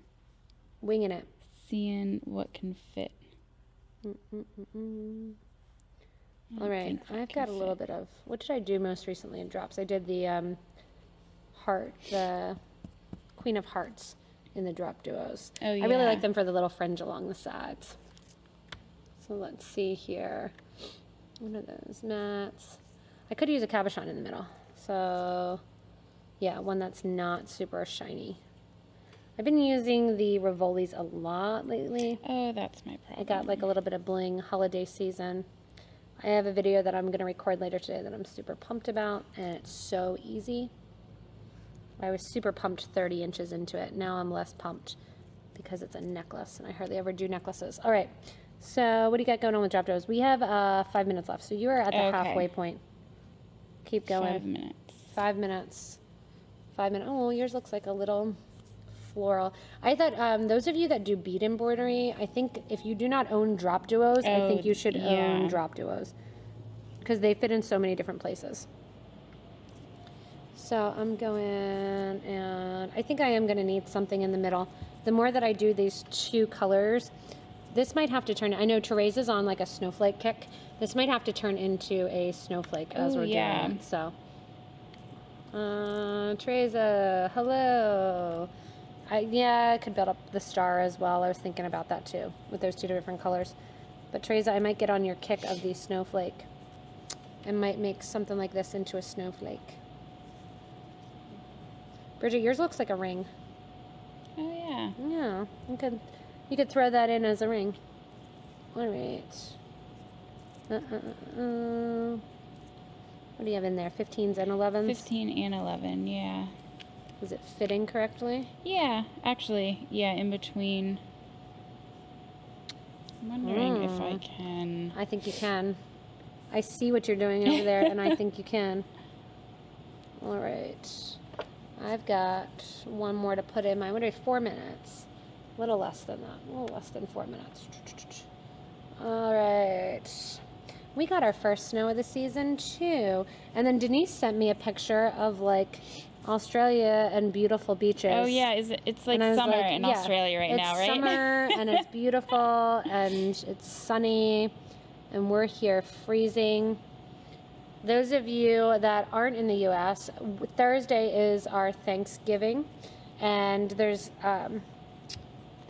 winging it. Seeing what can fit. All right. I've got a little bit of, what did I do most recently in drops? I did the heart, the Queen of Hearts in the Drop Duos. Oh, yeah. I really like them for the little fringe along the sides. So let's see here. What are those mats? I could use a cabochon in the middle. So yeah, one that's not super shiny. I've been using the Rivolis a lot lately. Oh, that's my problem. I got like a little bit of bling holiday season. I have a video that I'm going to record later today that I'm super pumped about, and it's so easy. I was super pumped 30 inches into it. Now I'm less pumped because it's a necklace, and I hardly ever do necklaces. All right. So what do you got going on with Drop Duos? We have 5 minutes left. So you are at the halfway point. Keep going. 5 minutes. 5 minutes. 5 minutes. Oh, yours looks like a little floral. I thought those of you that do bead embroidery, I think if you do not own Drop Duos, I think you should own Drop Duos because they fit in so many different places. So I'm going, and I think I am going to need something in the middle. The more that I do these 2 colors, this might have to turn, I know Teresa's on like a snowflake kick. This might have to turn into a snowflake as we're doing. So, Teresa, hello. I could build up the star as well. I was thinking about that too, with those 2 different colors. But Teresa, I might get on your kick of the snowflake. I might make something like this into a snowflake. Bridget, yours looks like a ring. Oh, yeah. Yeah. Yeah, you could throw that in as a ring. All right. What do you have in there? 15s and 11s? 15 and 11, yeah. Is it fitting correctly? Yeah, actually, yeah, in between. I'm wondering if I can. I think you can. I see what you're doing over there, and I think you can. All right. I've got one more to put in. I wonder if 4 minutes. A little less than that. A little less than 4 minutes. All right. We got our first snow of the season, too. And then Denise sent me a picture of, like, Australia and beautiful beaches. Oh, yeah, it's like summer in Australia right now, right? It's summer, and it's beautiful, and it's sunny, and we're here freezing. Those of you that aren't in the U.S., Thursday is our Thanksgiving, and there's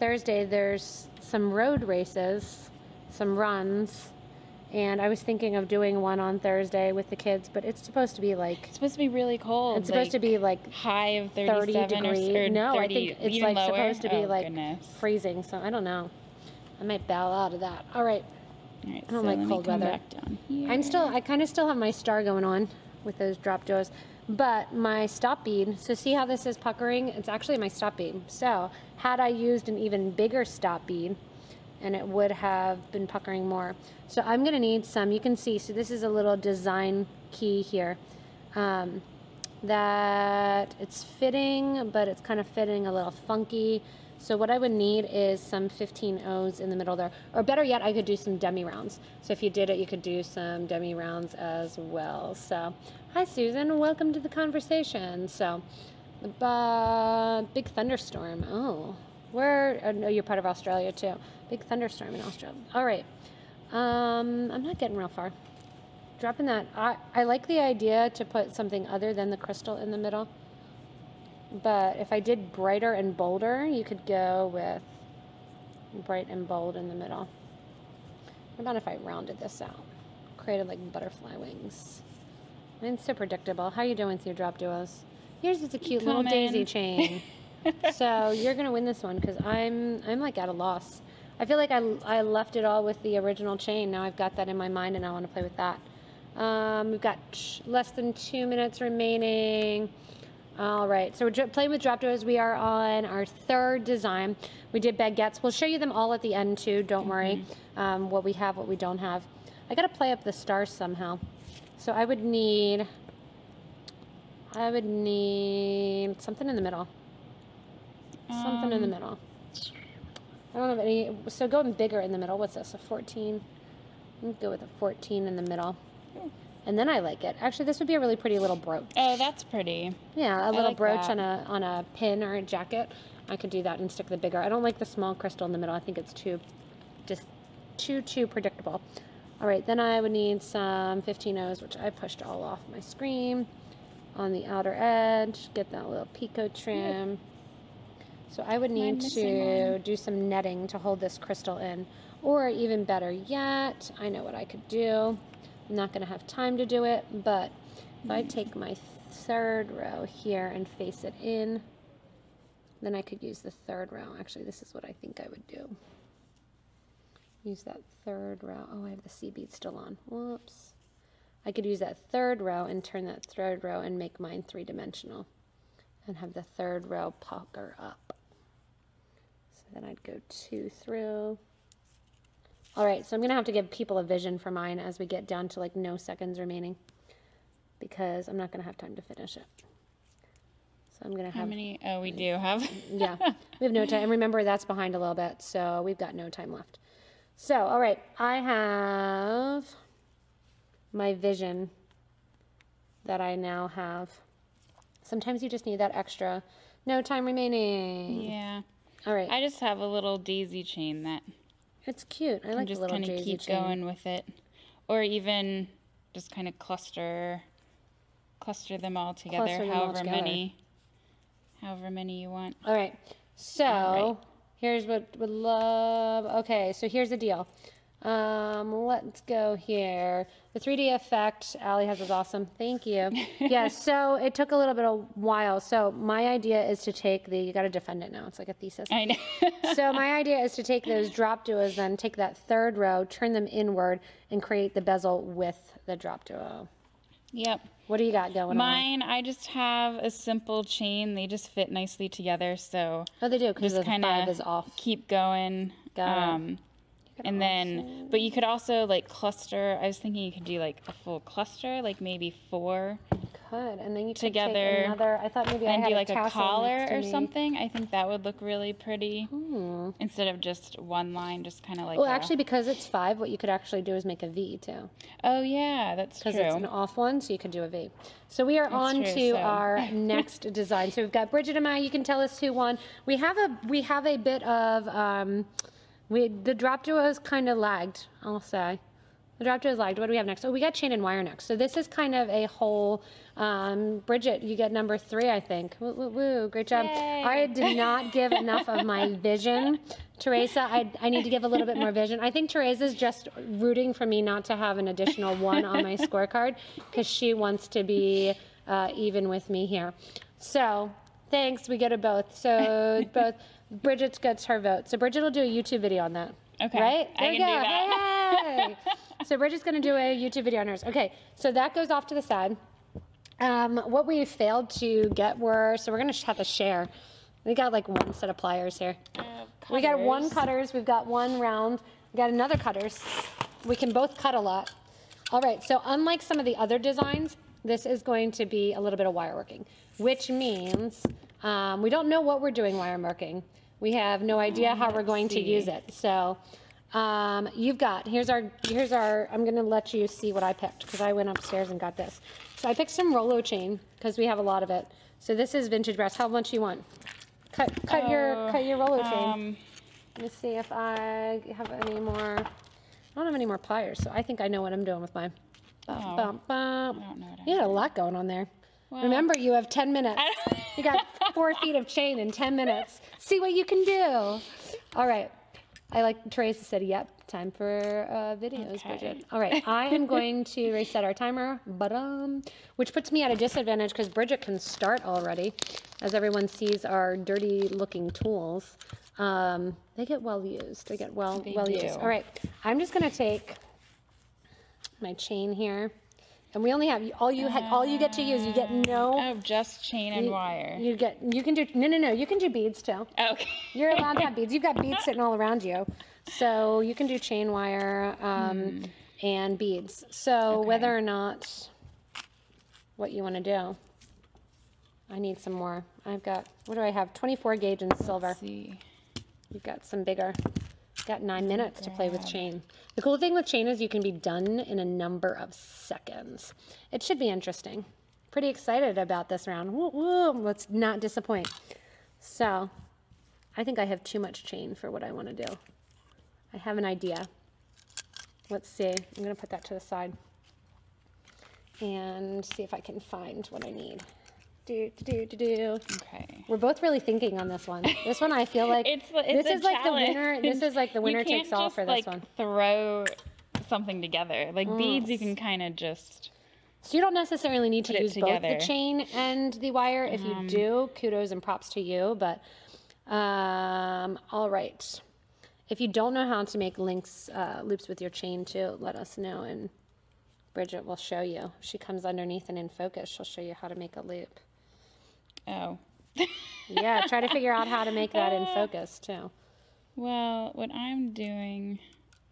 Thursday there's some road races, some runs, and I was thinking of doing one on Thursday with the kids, but it's supposed to be like... It's supposed to be really cold. It's supposed to be like high of 30 degrees. No, 30, I think it's even like lower? supposed to be like goodness. freezing, so I don't know. I might bow out of that. All right. All right, I don't so like let cold me come weather. back down here. I kind of still have my star going on with those drop doors, but my stop bead, so see how this is puckering? It's actually my stop bead. So had I used an even bigger stop bead, and it would have been puckering more. So I'm gonna need some, you can see, so this is a little design key here. That it's fitting, but it's kind of fitting a little funky. So what I would need is some 15 O's in the middle there. Or better yet, I could do some demi rounds. So if you did it, you could do some demi rounds as well. So, hi Susan, welcome to the conversation. So, big thunderstorm. Oh, no, you're part of Australia too. Big thunderstorm in Australia. All right. I'm not getting real far. Dropping that. I like the idea to put something other than the crystal in the middle. But if I did brighter and bolder, you could go with bright and bold in the middle. What about if I rounded this out? Created like butterfly wings. It's so predictable. How are you doing with your drop duos? Here's just a cute little daisy chain. So you're going to win this one because I'm like at a loss. I feel like I left it all with the original chain. Now I've got that in my mind and I want to play with that. We've got less than 2 minutes remaining. All right, so we're playing with drop doors. We are on our third design. We did baguettes. We'll show you them all at the end too, don't worry. What we have, what we don't have. I gotta play up the stars somehow. So I would need something in the middle. Something in the middle. I don't have any, so going bigger in the middle. What's this, a 14? Let's go with a 14 in the middle. And then I like it. Actually, this would be a really pretty little brooch. Oh, that's pretty. Yeah, a little like brooch that. on a pin or a jacket. I could do that and stick the bigger. I don't like the small crystal in the middle. I think it's too predictable. All right, then I would need some 15 O's, which I pushed all off my screen on the outer edge. Get that little picot trim. Yep. So I would need to do some netting to hold this crystal in. Or even better yet, I know what I could do. I'm not going to have time to do it, but if I take my third row here and face it in, then I could use the third row. Actually, this is what I think I would do. Use that third row. Oh, I have the C bead still on. Whoops. I could use that third row and turn that third row and make mine three-dimensional and have the third row pucker up. So then I'd go 2 through. All right, so I'm going to have to give people a vision for mine as we get down to like no seconds remaining because I'm not going to have time to finish it. So I'm going to have... How many? Oh, we do have. Yeah, we have no time. And remember, that's behind a little bit, so we've got no time left. So, all right, I have my vision that I now have. Sometimes you just need that extra. No time remaining. Yeah. All right. I just have a little daisy chain that... It's cute. I like the little daisy chain. Just kind of keep going with it. Or even just kind of cluster them all together, however many you want. All right. So here's what would love. Okay, so here's the deal. Let's go here. The 3D effect, Allie has is awesome. Thank you. Yeah, so it took a little bit of while. So my idea is to take you got to defend it now. It's like a thesis. I know. So my idea is to take those drop duos, then take that third row, turn them inward, and create the bezel with the drop duo. Yep. What do you got going on? Mine, I just have a simple chain. They just fit nicely together. So oh, they do, because the 5 is off. Keep going. Got it. And then, but you could also like cluster. I was thinking you could do like a full cluster, like maybe 4. Could, and then you could together, take another. I thought maybe I had do like a collar or me. something. I think that would look really pretty instead of just one line, just kind of like. Well, actually, because it's 5, what you could actually do is make a V too. Oh yeah, that's true. Because it's an off one, so you could do a V. So we are on to our next design. So we've got Bridget and I. You can tell us who won. We have a bit of the drop duos kind of lagged. I'll say. The drop duos lagged. What do we have next? Oh, we got chain and wire next. So this is kind of a whole, Bridget, you get number 3, I think. Woo, woo, woo. Great job. Yay. I did not give enough of my vision. Teresa, I need to give a little bit more vision. I think Teresa's just rooting for me not to have an additional 1 on my scorecard because she wants to be even with me here. So thanks, we get a both. So both, Bridget gets her vote. So Bridget will do a YouTube video on that. Okay. Right? There I can do that. Hey! So Bridget's going to do a YouTube video on hers. Okay, so that goes off to the side. What we failed to get were, so we're going to have to share. We got like 1 set of pliers here. We got 1 cutters. We've got 1 round. We got another cutters. We can both cut a lot. All right, so unlike some of the other designs, this is going to be a little bit of wire working, which means we don't know what we're doing wire working. We have no idea how we're going to use it. So you've got, here's our, I'm going to let you see what I picked because I went upstairs and got this. So I picked some Rolo chain because we have a lot of it. So this is vintage brass. How much you want? Cut your Rolo chain. Let me see if I have any more. I don't have any more pliers, so I think I know what I'm doing with mine. I don't know what You had a lot going on there. Well, remember, you have 10 minutes. You got 4 feet of chain in 10 minutes. See what you can do. All right. I like Teresa said, yep, time for videos, okay. Bridget. All right, I am going to reset our timer, which puts me at a disadvantage because Bridget can start already. As everyone sees our dirty looking tools. They get well used. They get well used. All right, I'm just going to take my chain here. And we only have all you get to use. You get no. Just chain and wire. You can do no. You can do beads too. Okay. You're allowed to have beads. You've got beads sitting all around you, so you can do chain wire and beads. So whether or not what you want to do, I need some more. I've got what do I have? 24 gauge in silver. Let's see. You've got some bigger. Got 9 minutes to play with chain. The cool thing with chain is you can be done in a number of seconds. It should be interesting. Pretty excited about this round. Woo, woo, let's not disappoint. So, I think I have too much chain for what I want to do. I have an idea. Let's see. I'm going to put that to the side and see if I can find what I need. Okay. We're both really thinking on this one. This one I feel like this is like the winner. This is like the winner takes all for this one. Throw something together like beads. You can kind of just. So you don't necessarily need to use both the chain and the wire. If you do, kudos and props to you. But all right. If you don't know how to make loops with your chain too, let us know and Bridget will show you. She comes underneath and in focus. She'll show you how to make a loop. Oh. Yeah, try to figure out how to make that in focus too. What I'm doing,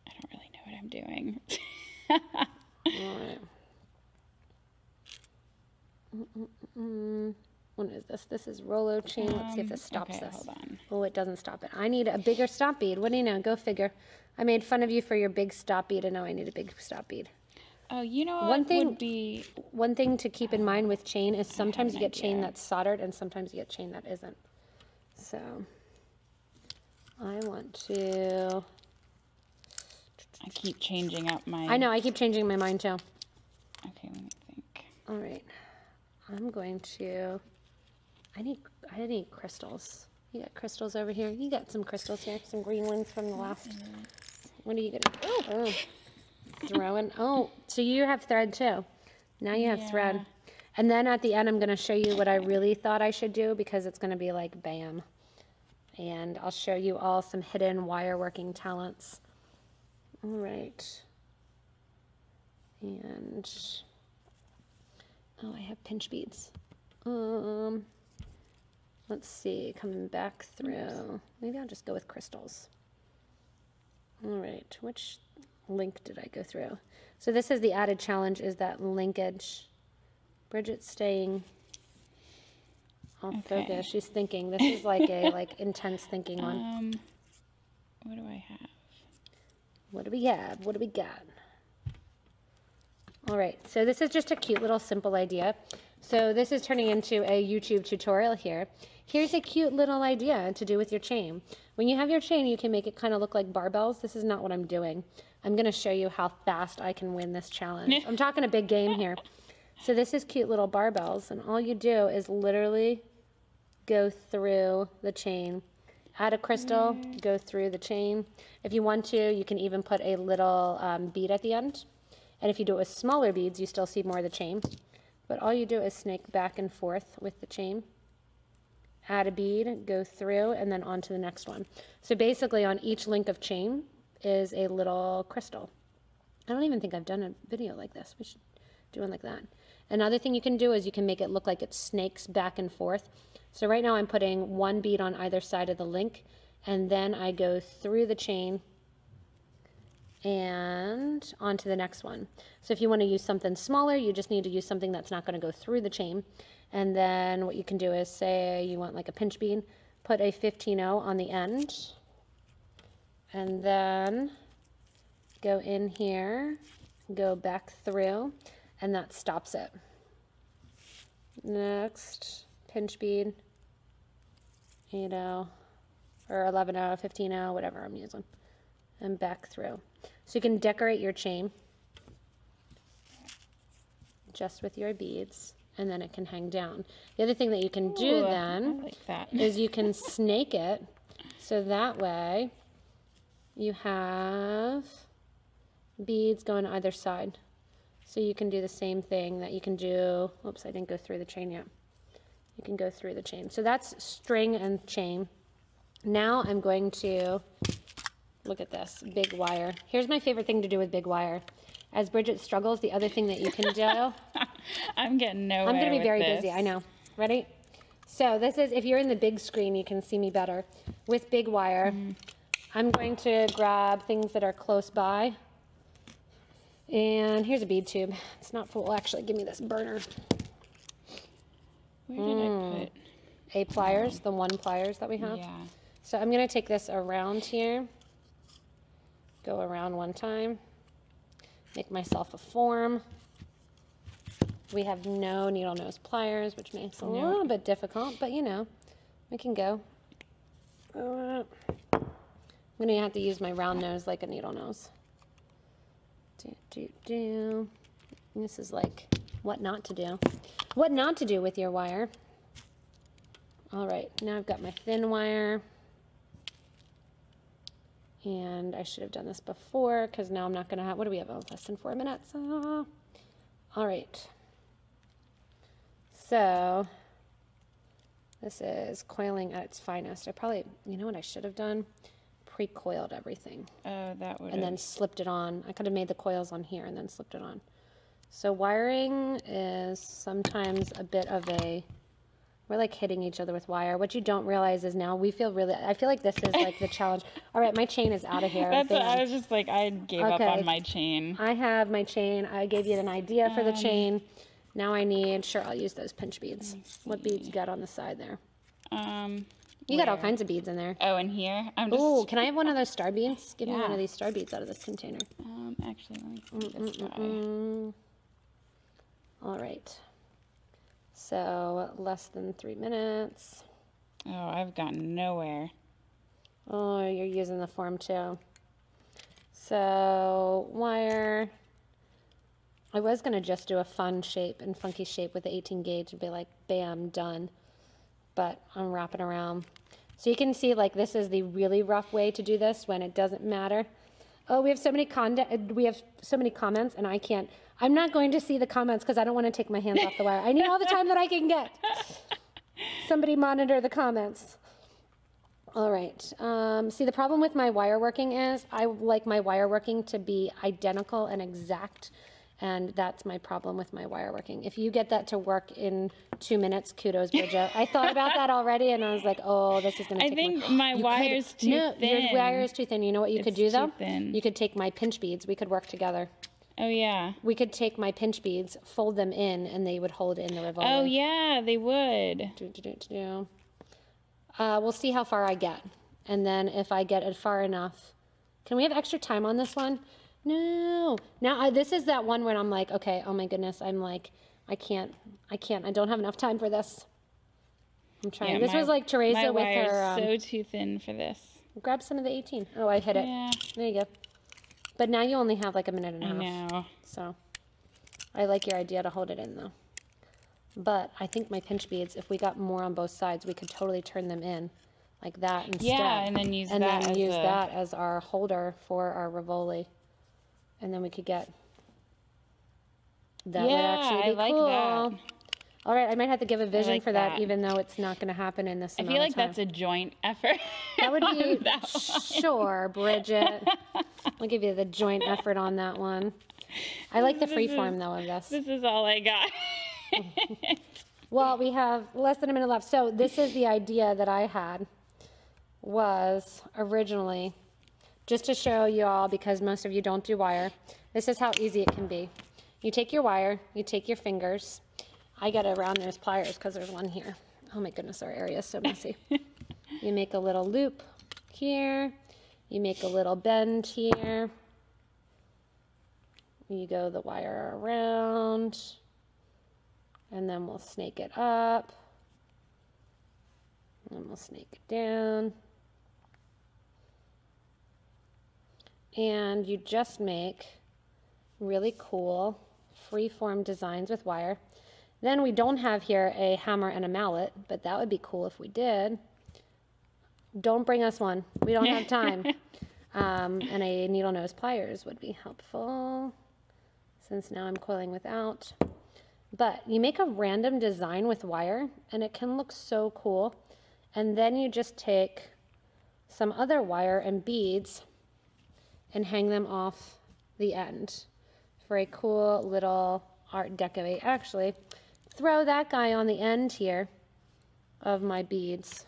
I don't really know what I'm doing. All right. What is this? This is Rolo chain. Let's see if this stops this. Hold on. Oh, it doesn't stop it. I need a bigger stop bead. What do you know? Go figure. I made fun of you for your big stop bead, and now I need a big stop bead. Oh, you know what would be... One thing to keep in mind with chain is sometimes you get chain that's soldered and sometimes you get chain that isn't. So, I want to... I keep changing up my... I know, I keep changing my mind too. Okay, let me think. All right. I'm going to... I need crystals. You got crystals over here? You got some crystals here, some green ones from the last... What are you gonna do? Oh, throwing. Oh, so you have thread too. Now you have thread. And then at the end, I'm gonna show you what I really thought I should do because it's gonna be like bam. And I'll show you all some hidden wire working talents. All right. And, oh, I have pinch beads. Let's see, coming back through. Maybe I'll just go with crystals. All right, which link did I go through? So this is the added challenge, is that linkage. Bridget's staying off focus. She's thinking. This is like a intense thinking one. What do I have? What do we have? What do we got? All right, so this is just a cute little simple idea. So this is turning into a YouTube tutorial here. Here's a cute little idea to do with your chain. When you have your chain, you can make it kind of look like barbells. This is not what I'm doing. I'm gonna show you how fast I can win this challenge. I'm talking a big game here. So this is cute little barbells, and all you do is literally go through the chain. Add a crystal, go through the chain. If you want to, you can even put a little bead at the end. And if you do it with smaller beads, you still see more of the chain. But all you do is snake back and forth with the chain. Add a bead, go through, and then on to the next one. So basically on each link of chain is a little crystal. I don't even think I've done a video like this. We should do one like that. Another thing you can do is you can make it look like it snakes back and forth. So right now I'm putting one bead on either side of the link, and then I go through the chain and on to the next one. So if you want to use something smaller, you just need to use something that's not going to go through the chain. And then what you can do is, say you want like a pinch bead, put a 15-0 on the end, and then go in here, go back through, and that stops it. Next, pinch bead, 8-0, or 11-0, 15-0, whatever I'm using, and back through. So you can decorate your chain just with your beads, and then it can hang down. The other thing that you can do then is you can snake it, so that way you have beads going either side. So you can do the same thing that you can do, oops, I didn't go through the chain yet. You can go through the chain. So that's string and chain. Now I'm going to, look at this, big wire. Here's my favorite thing to do with big wire. As Bridget struggles, the other thing that you can do. I'm getting nowhere. I'm going to be very busy, I know. Ready? So this is, if you're in the big screen, you can see me better. With big wire, I'm going to grab things that are close by. And here's a bead tube. It's not full, actually. Give me this burner. Where did I put? A pliers, the one pliers that we have. Yeah. So I'm going to take this around here. Go around one time. Make myself a form. We have no needle nose pliers, which makes it a little bit difficult, but you know, we can go. I'm going to have to use my round nose like a needle nose. This is like what not to do. What not to do with your wire. All right, now I've got my thin wire. And I should have done this before because now I'm not going to have, what do we have? Oh, less than 4 minutes. All right. So this is coiling at its finest. I probably, you know what I should have done? Pre-coiled everything. Oh, that would. And then slipped it on. I could have made the coils on here and then slipped it on. So wiring is sometimes a bit of a, we're like hitting each other with wire. What you don't realize is now we feel really, I feel like this is like the challenge. All right, my chain is out of here. That's what I was just like, I gave up on my chain. I have my chain. I gave you an idea for the chain. Now I need, sure, I'll use those pinch beads. What beads you got on the side there? You got all kinds of beads in there. Oh, in here? Oh, can I have one of those star beads? Give me one of these star beads out of this container. Actually, let me see this guy. All right. So less than 3 minutes. Oh, I've gotten nowhere. Oh, you're using the form too. So wire. I was going to just do a fun shape and funky shape with the 18 gauge and be like, bam, done. But I'm wrapping around. So you can see like this is the really rough way to do this when it doesn't matter. Oh, we have so many comments, and I'm not going to see the comments because I don't want to take my hands off the wire. I need all the time that I can get. Somebody monitor the comments. All right. See, the problem with my wire working is I like my wire working to be identical and exact, and that's my problem with my wire working. If you get that to work in 2 minutes, kudos, Bridget. I thought about that already, and I was like, oh, this is going to take I think my wire's too thin. No, your wire is too thin. You know what you could do, though? Thin. You could take my pinch beads. We could work together. Oh, yeah. We could take my pinch beads, fold them in, and they would hold in the Rivoli. Oh, yeah, they would. We'll see how far I get. And then if I get it far enough. Can we have extra time on this one? No. Now, this is that one where I'm like, okay, oh my goodness. I'm like, I can't. I don't have enough time for this. I'm trying. Yeah, this was like Teresa with her. My wire's so too thin for this. Grab some of the 18. Oh, I hit it. Yeah. There you go. But now you only have like a minute and a half. I know. So I like your idea to hold it in though. But I think my pinch beads, if we got more on both sides, we could totally turn them in like that instead. Yeah, and then use that as our holder for our Rivoli. And then we could get that. Yeah, would actually be I like cool. that. All right, I might have to give a vision for that, even though it's not going to happen in this amount of time. I feel like that's a joint effort. That would be, sure, Bridget. I'll give you the joint effort on that one. I like the freeform, though, of this. This is all I got. Well, we have less than a minute left. So this is the idea that I had, was originally, just to show you all, because most of you don't do wire, this is how easy it can be. You take your wire, you take your fingers. I got to round those pliers because there's one here. Oh my goodness, our area is so messy. You make a little loop here. You make a little bend here. You go the wire around. And then we'll snake it up. And we'll snake it down. And you just make really cool free-form designs with wire. Then we don't have here a hammer and a mallet, but that would be cool if we did. Don't bring us one. We don't have time. And a needle nose pliers would be helpful, since now I'm coiling without. But you make a random design with wire, and it can look so cool. And then you just take some other wire and beads and hang them off the end for a cool little Art Deco. Actually, throw that guy on the end here of my beads.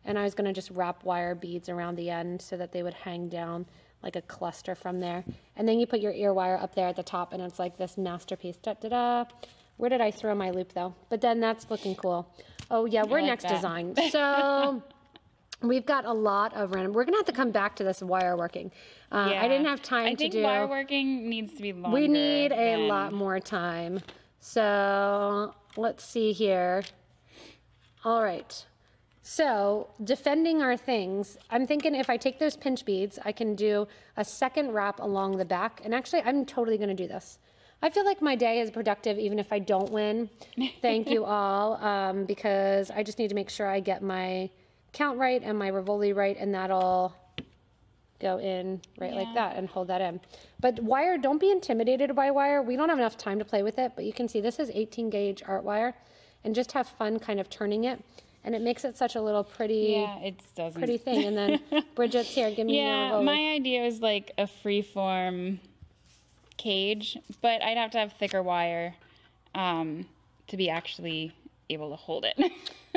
And I was going to just wrap wire beads around the end so that they would hang down like a cluster from there. And then you put your ear wire up there at the top, and it's like this masterpiece. Da-da-da. Where did I throw my loop, though? But then that's looking cool. Oh, yeah, we're next design. So we've got a lot of random. We're going to have to come back to this wire working. I didn't have time to do. I think wire working needs to be longer. We need a lot more time. So let's see here. All right. So defending our things, I'm thinking if I take those pinch beads, I can do a second wrap along the back. And actually, I'm totally going to do this. I feel like my day is productive even if I don't win. Thank you all, because I just need to make sure I get my count right and my Rivoli right, and that'll go in right like that and hold that in. But wire, don't be intimidated by wire. We don't have enough time to play with it, but you can see this is 18 gauge art wire, and just have fun kind of turning it. And it makes it such a little pretty, pretty thing. And then Bridget's here, give me your Rivoli. My idea was like a free-form cage, but I'd have to have thicker wire to be actually able to hold it.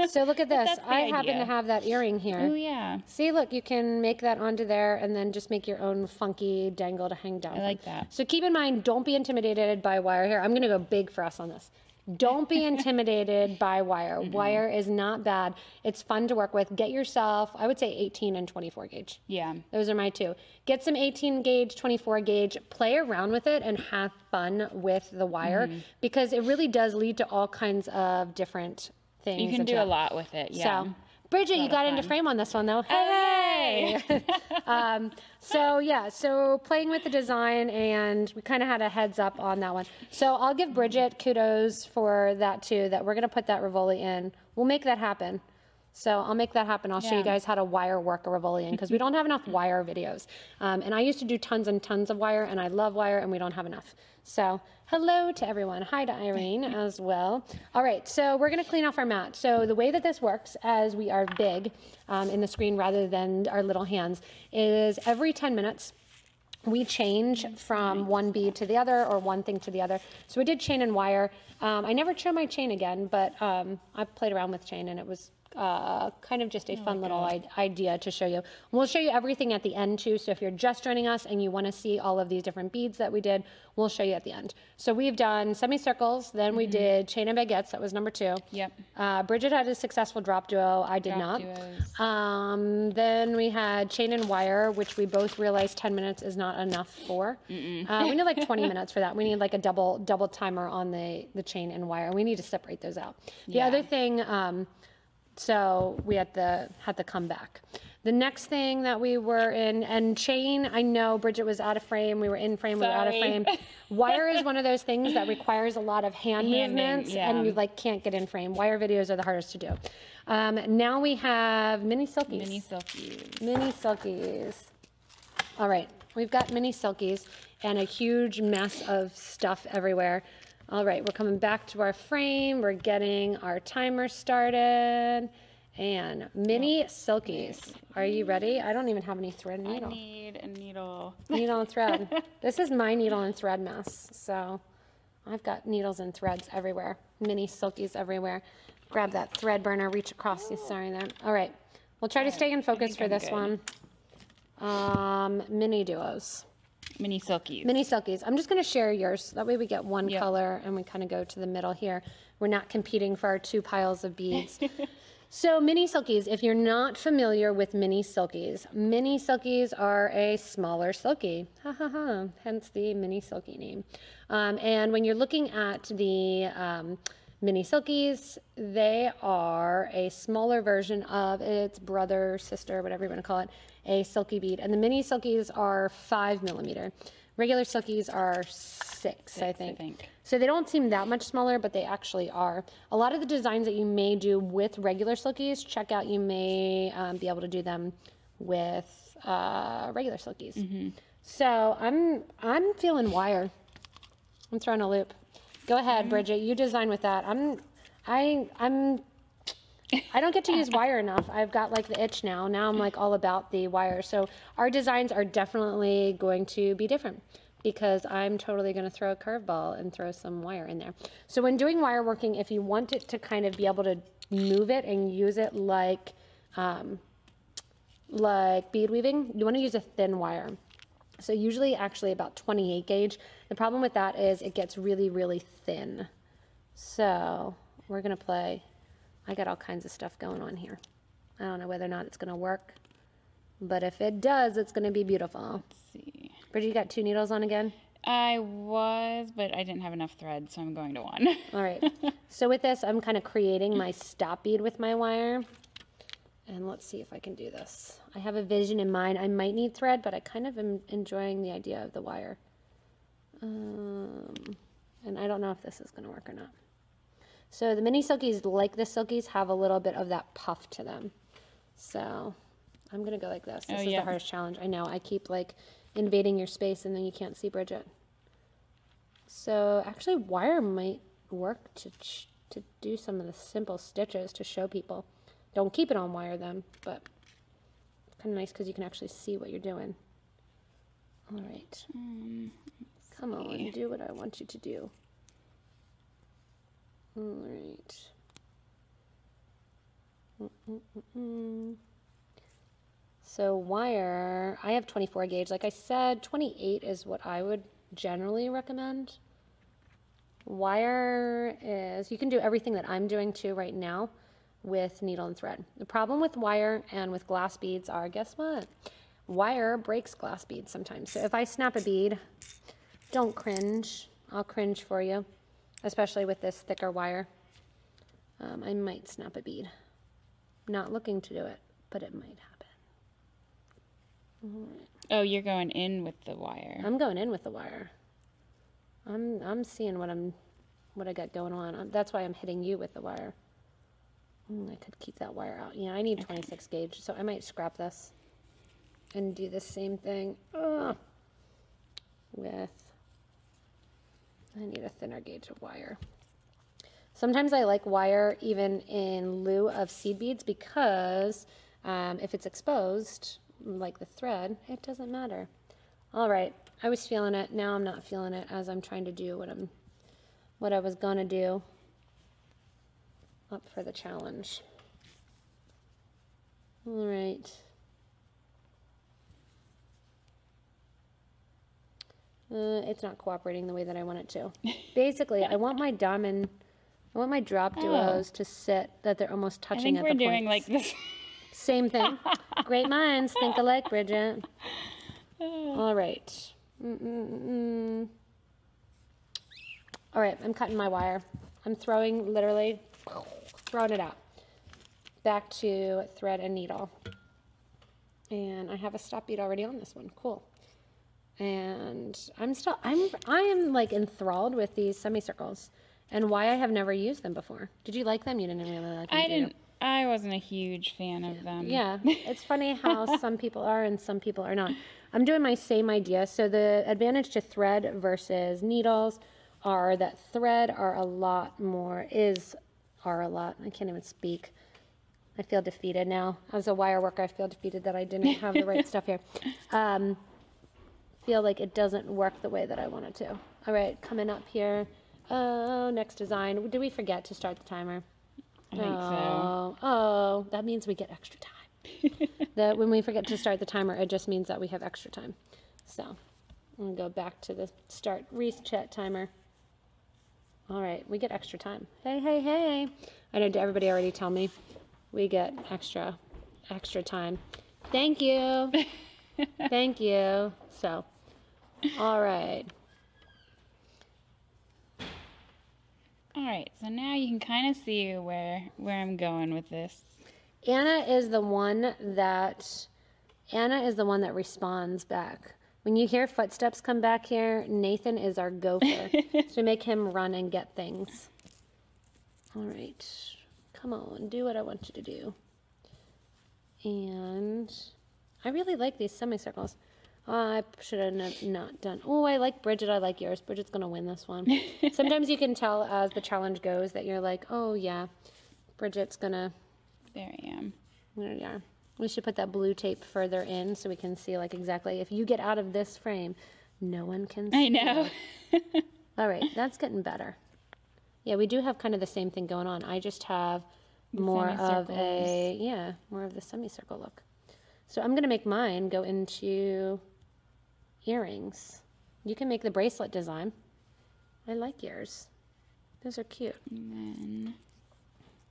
So look at this. I happen to have that earring here. Oh yeah. See, look, you can make that onto there and then just make your own funky dangle to hang down. I like that. So keep in mind, don't be intimidated by wire here. I'm going to go big for us on this. Don't be intimidated by wire. Wire is not bad. It's fun to work with. Get yourself, I would say 18 and 24 gauge. Yeah. Those are my two. Get some 18 gauge, 24 gauge, play around with it and have fun with the wire because it really does lead to all kinds of different things. You can do a lot with it, yeah. So, Bridget, you got into frame on this one though. Hey! So yeah, so playing with the design, and we kind of had a heads up on that one. So I'll give Bridget kudos for that too, that we're gonna put that Rivoli in. We'll make that happen. So I'll make that happen. I'll show you guys how to wire work a Rivolian because we don't have enough wire videos. And I used to do tons and tons of wire, and I love wire, and we don't have enough. So hello to everyone. Hi to Irene as well. All right, so we're going to clean off our mat. So the way that this works, as we are big in the screen rather than our little hands, is every 10 minutes, we change from one bead to the other or one thing to the other. So we did chain and wire. I never chose my chain again, but I played around with chain and it was kind of just a fun little idea to show you. We'll show you everything at the end too. So if you're just joining us and you want to see all of these different beads that we did, we'll show you at the end. So we've done semicircles, then we did chain and baguettes. That was number 2. Yep. Bridget had a successful drop duo. I did not. Then we had chain and wire, which we both realized 10 minutes is not enough for. We need like 20 minutes for that. We need like a double timer on the chain and wire. We need to separate those out. The other thing, so we had to come back. The next thing that we were in, and chain, I know Bridget was out of frame, we were in frame, we were out of frame. Wire is one of those things that requires a lot of hand movements and you like can't get in frame. Wire videos are the hardest to do. Now we have mini silkies. Mini silkies. Mini silkies. All right, we've got mini silkies and a huge mess of stuff everywhere. All right, we're coming back to our frame. We're getting our timer started. And mini silkies. Are you ready? I don't even have any thread and needle. I need a needle. Needle and thread. This is my needle and thread mess. So I've got needles and threads everywhere. Mini silkies everywhere. Grab that thread burner, reach across the sorry there. All right. We'll try to stay in focus for this one. Mini duos. Mini silkies. Mini silkies. I'm just going to share yours. That way we get one color and we kind of go to the middle here. We're not competing for our 2 piles of beads. So mini silkies, if you're not familiar with mini silkies are a smaller silky. Ha ha ha. Hence the mini silky name. And when you're looking at the mini silkies, they are a smaller version of its brother, sister, whatever you want to call it, a silky bead. And the mini silkies are 5 millimeter. Regular silkies are 6, I think. So they don't seem that much smaller, but they actually are. A lot of the designs that you may do with regular silkies, check out, you may be able to do them with regular silkies. So I'm feeling wire. I'm throwing a loop. Go ahead, Bridget. You design with that. I don't get to use wire enough. I've got like the itch now. Now I'm like all about the wire. So our designs are definitely going to be different because I'm totally going to throw a curveball and throw some wire in there. So when doing wire working, if you want it to kind of be able to move it and use it like bead weaving, you want to use a thin wire. So usually actually about 28 gauge. The problem with that is it gets really, really thin. So we're going to play. I got all kinds of stuff going on here. I don't know whether or not it's going to work, but if it does, it's going to be beautiful. Let's see. Bridget, you got 2 needles on again? I was, but I didn't have enough thread, so I'm going to 1. All right. So with this, I'm kind of creating my stop bead with my wire. And let's see if I can do this. I have a vision in mind. I might need thread, but I kind of am enjoying the idea of the wire. And I don't know if this is going to work or not. So the mini silkies, like the silkies, have a little bit of that puff to them. So I'm going to go like this. This is the hardest challenge. I know. I keep like invading your space and then you can't see Bridget. So actually wire might work to do some of the simple stitches to show people. Don't keep it on wire then, but it's kind of nice because you can actually see what you're doing. All right. Come on, do what I want you to do. All right. So wire, I have 24 gauge. Like I said, 28 is what I would generally recommend. Wire is, you can do everything that I'm doing too right now with needle and thread. The problem with wire and with glass beads are, guess what? Wire breaks glass beads sometimes. So if I snap a bead, don't cringe. I'll cringe for you, especially with this thicker wire. I might snap a bead. Not looking to do it, but it might happen. All right. Oh, you're going in with the wire. I'm going in with the wire. I'm seeing what I got going on. That's why I'm hitting you with the wire. I could keep that wire out. Yeah, I need 26 gauge, so I might scrap this and do the same thing with, I need a thinner gauge of wire. Sometimes I like wire even in lieu of seed beads because if it's exposed, like the thread, it doesn't matter. All right, I was feeling it. Now I'm not feeling it as I'm trying to do what I was gonna do up for the challenge. All right. It's not cooperating the way that I want it to. Basically, I want my diamond, I want my drop duos to sit that they're almost touching at the points. I think we're doing like this. Same thing. Great minds think alike, Bridget. All right. All right, I'm cutting my wire. I'm literally throwing it out. Back to thread and needle. And I have a stop bead already on this one. Cool. And I am like enthralled with these semicircles and why I have never used them before. Did you like them? You didn't really like them. I wasn't a huge fan of them. Yeah, it's funny how some people are and some people are not. I'm doing my same idea. So the advantage to thread versus needles are that thread are a lot. I can't even speak. I feel defeated now. As a wire worker, I feel defeated that I didn't have the right stuff here. Feel like it doesn't work the way that I want it to. All right, coming up here. Oh, next design. Did we forget to start the timer? I think so. Oh, that means we get extra time. When we forget to start the timer, it just means that we have extra time. So I'm going to go back to the start reset timer. All right, we get extra time. Hey, hey, hey. I know, did everybody already tell me? We get extra time. Thank you. Thank you. So, all right. All right, so now you can kind of see where I'm going with this. Anna is the one that responds back. When you hear footsteps come back here, Nathan is our gopher. So make him run and get things. All right. Come on, do what I want you to do. And I really like these semicircles. I should have not done. Oh, I like Bridget. I like yours. Bridget's going to win this one. Sometimes you can tell as the challenge goes that you're like, oh, yeah, Bridget's going to. There I am. There you are. We should put that blue tape further in so we can see like exactly. If you get out of this frame, no one can see. I know. All right, that's getting better. Yeah, we do have kind of the same thing going on. I just have more of the semicircle look. So I'm going to make mine go into earrings. You can make the bracelet design. I like yours. Those are cute.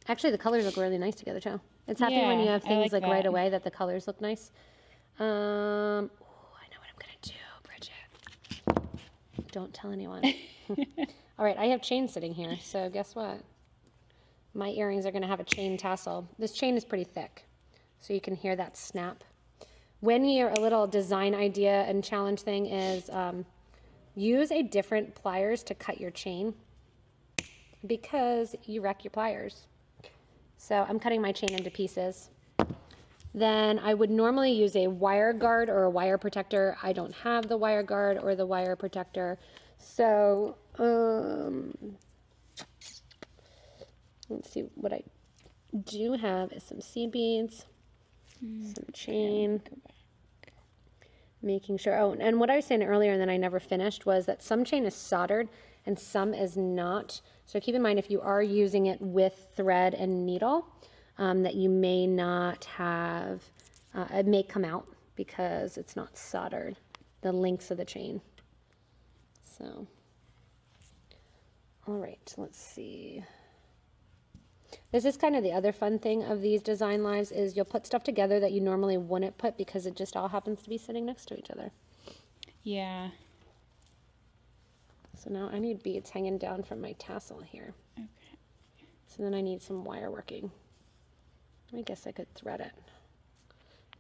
Actually, the colors look really nice together too. It's happy when you have things like right away that the colors look nice. I know what I'm going to do, Bridget. Don't tell anyone. All right, I have chain sitting here, so guess what? My earrings are going to have a chain tassel. This chain is pretty thick, so you can hear that snap. When you're a little design idea and challenge thing is use a different pliers to cut your chain because you wreck your pliers. So I'm cutting my chain into pieces. Then I would normally use a wire guard or a wire protector. I don't have the wire guard or the wire protector. So let's see, what I do have is some seed beads, some chain, making sure. Oh, and what I was saying earlier and then I never finished was that some chain is soldered and some is not. So keep in mind if you are using it with thread and needle, that you may not have, it may come out because it's not soldered, the links of the chain. So, all right, let's see. This is kind of the other fun thing of these design lives is you'll put stuff together that you normally wouldn't put because it just all happens to be sitting next to each other. Yeah. So now I need beads hanging down from my tassel here. Okay. So then I need some wire working. I guess I could thread it.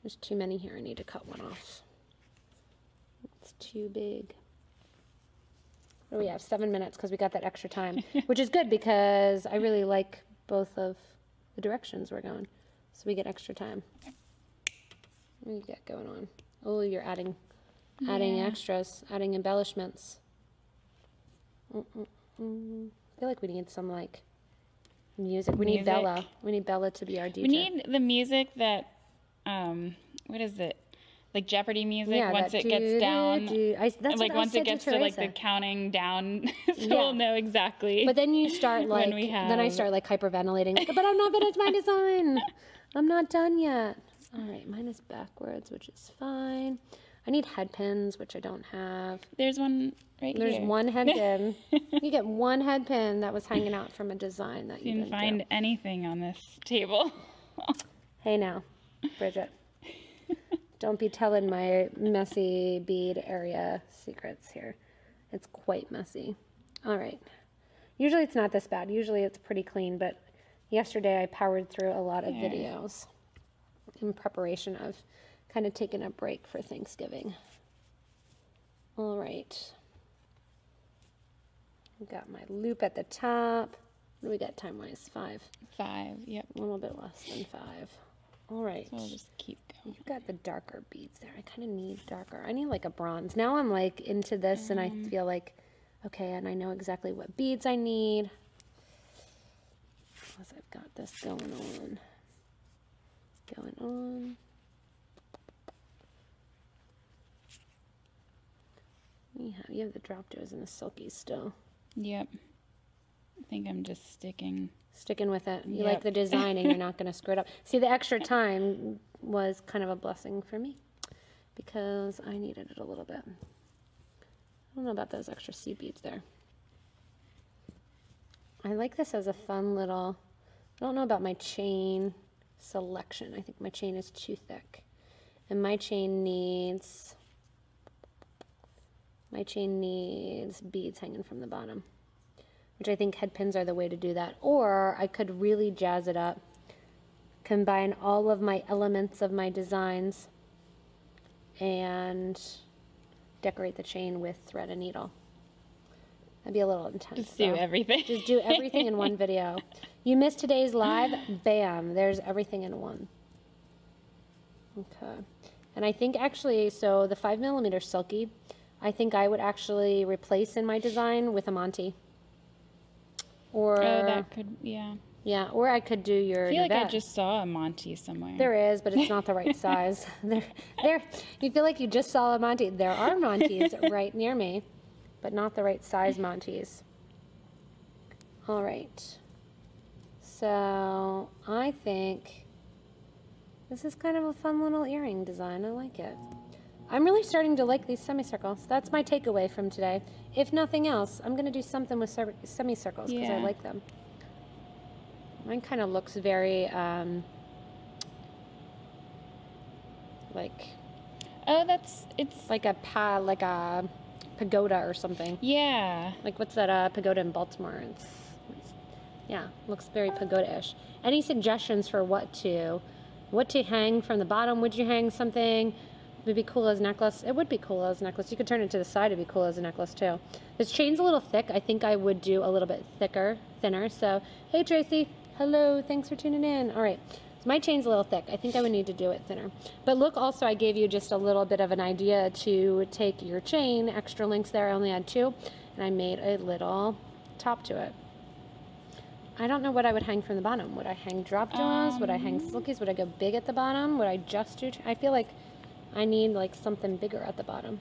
There's too many here. I need to cut one off. It's too big. Oh, we have 7 minutes because we got that extra time, which is good because I really like both of the directions we're going. So we get extra time. What do you got going on? Oh, you're adding extras, adding embellishments. I feel like we need some like music. We need Bella. We need Bella to be our DJ. We need the music that, what is it? Like Jeopardy music, Yeah, once it gets down, like once it gets to like the counting down, so we'll know exactly. But then you start like, then I start like hyperventilating, like, but I'm not finished my design. I'm not done yet. All right, mine is backwards, which is fine. I need head pins, which I don't have. There's one right here. There's one head pin. You get one head pin that was hanging out from a design that you didn't find anything on this table. Hey now, Bridget. Don't be telling my messy bead area secrets here. It's quite messy. All right. Usually it's not this bad. Usually it's pretty clean, but yesterday I powered through a lot of videos in preparation of kind of taking a break for Thanksgiving. All right. Got my loop at the top. What do we got time-wise? 5? 5, yep. A little bit less than 5. All right. So I'll just keep going. You've got the darker beads there. I kind of need darker. I need like a bronze. Now I'm like into this and I feel like, okay, and I know exactly what beads I need. Because I've got this going on. You have the drop doors and the silkies still. Yep. I think I'm just sticking with it. You like the design and you're not going to screw it up. See, the extra time was kind of a blessing for me because I needed it a little bit. I don't know about those extra seed beads there. I like this as a fun little, I don't know about my chain selection. I think my chain is too thick. And my chain needs beads hanging from the bottom, which I think head pins are the way to do that. Or I could really jazz it up, combine all of my elements of my designs, and decorate the chain with thread and needle. That'd be a little intense. Just do everything. Just do everything in one video. You missed today's live, bam, there's everything in one. Okay. And I think actually, so the 5mm silky, I think I would actually replace in my design with a Monty. Or that could, yeah. Yeah, or I could do your I feel like I Nivette. just saw a Monty somewhere. There is, but it's not the right size. There. You feel like you just saw a Monty. There are Monties right near me, but not the right size Monties. All right. So I think this is kind of a fun little earring design. I like it. I'm really starting to like these semicircles. That's my takeaway from today. If nothing else, I'm going to do something with semicircles because I like them. Mine kind of looks very like. Oh, it's like a pagoda or something. Yeah. Like what's that pagoda in Baltimore? It's yeah, looks very pagoda-ish. Any suggestions for what to hang from the bottom? Would you hang something? Would be cool as a necklace. It would be cool as a necklace. You could turn it to the side. It'd be cool as a necklace too. This chain's a little thick. I think I would do a little bit thinner. So, hey Tracy, hello. Thanks for tuning in. All right. So my chain's a little thick. I think I would need to do it thinner. But look, also I gave you just a little bit of an idea to take your chain. Extra links there. I only had 2, and I made a little top to it. I don't know what I would hang from the bottom. Would I hang drop doors? Would I hang silkies? Would I go big at the bottom? Would I just do? I feel like I need like something bigger at the bottom.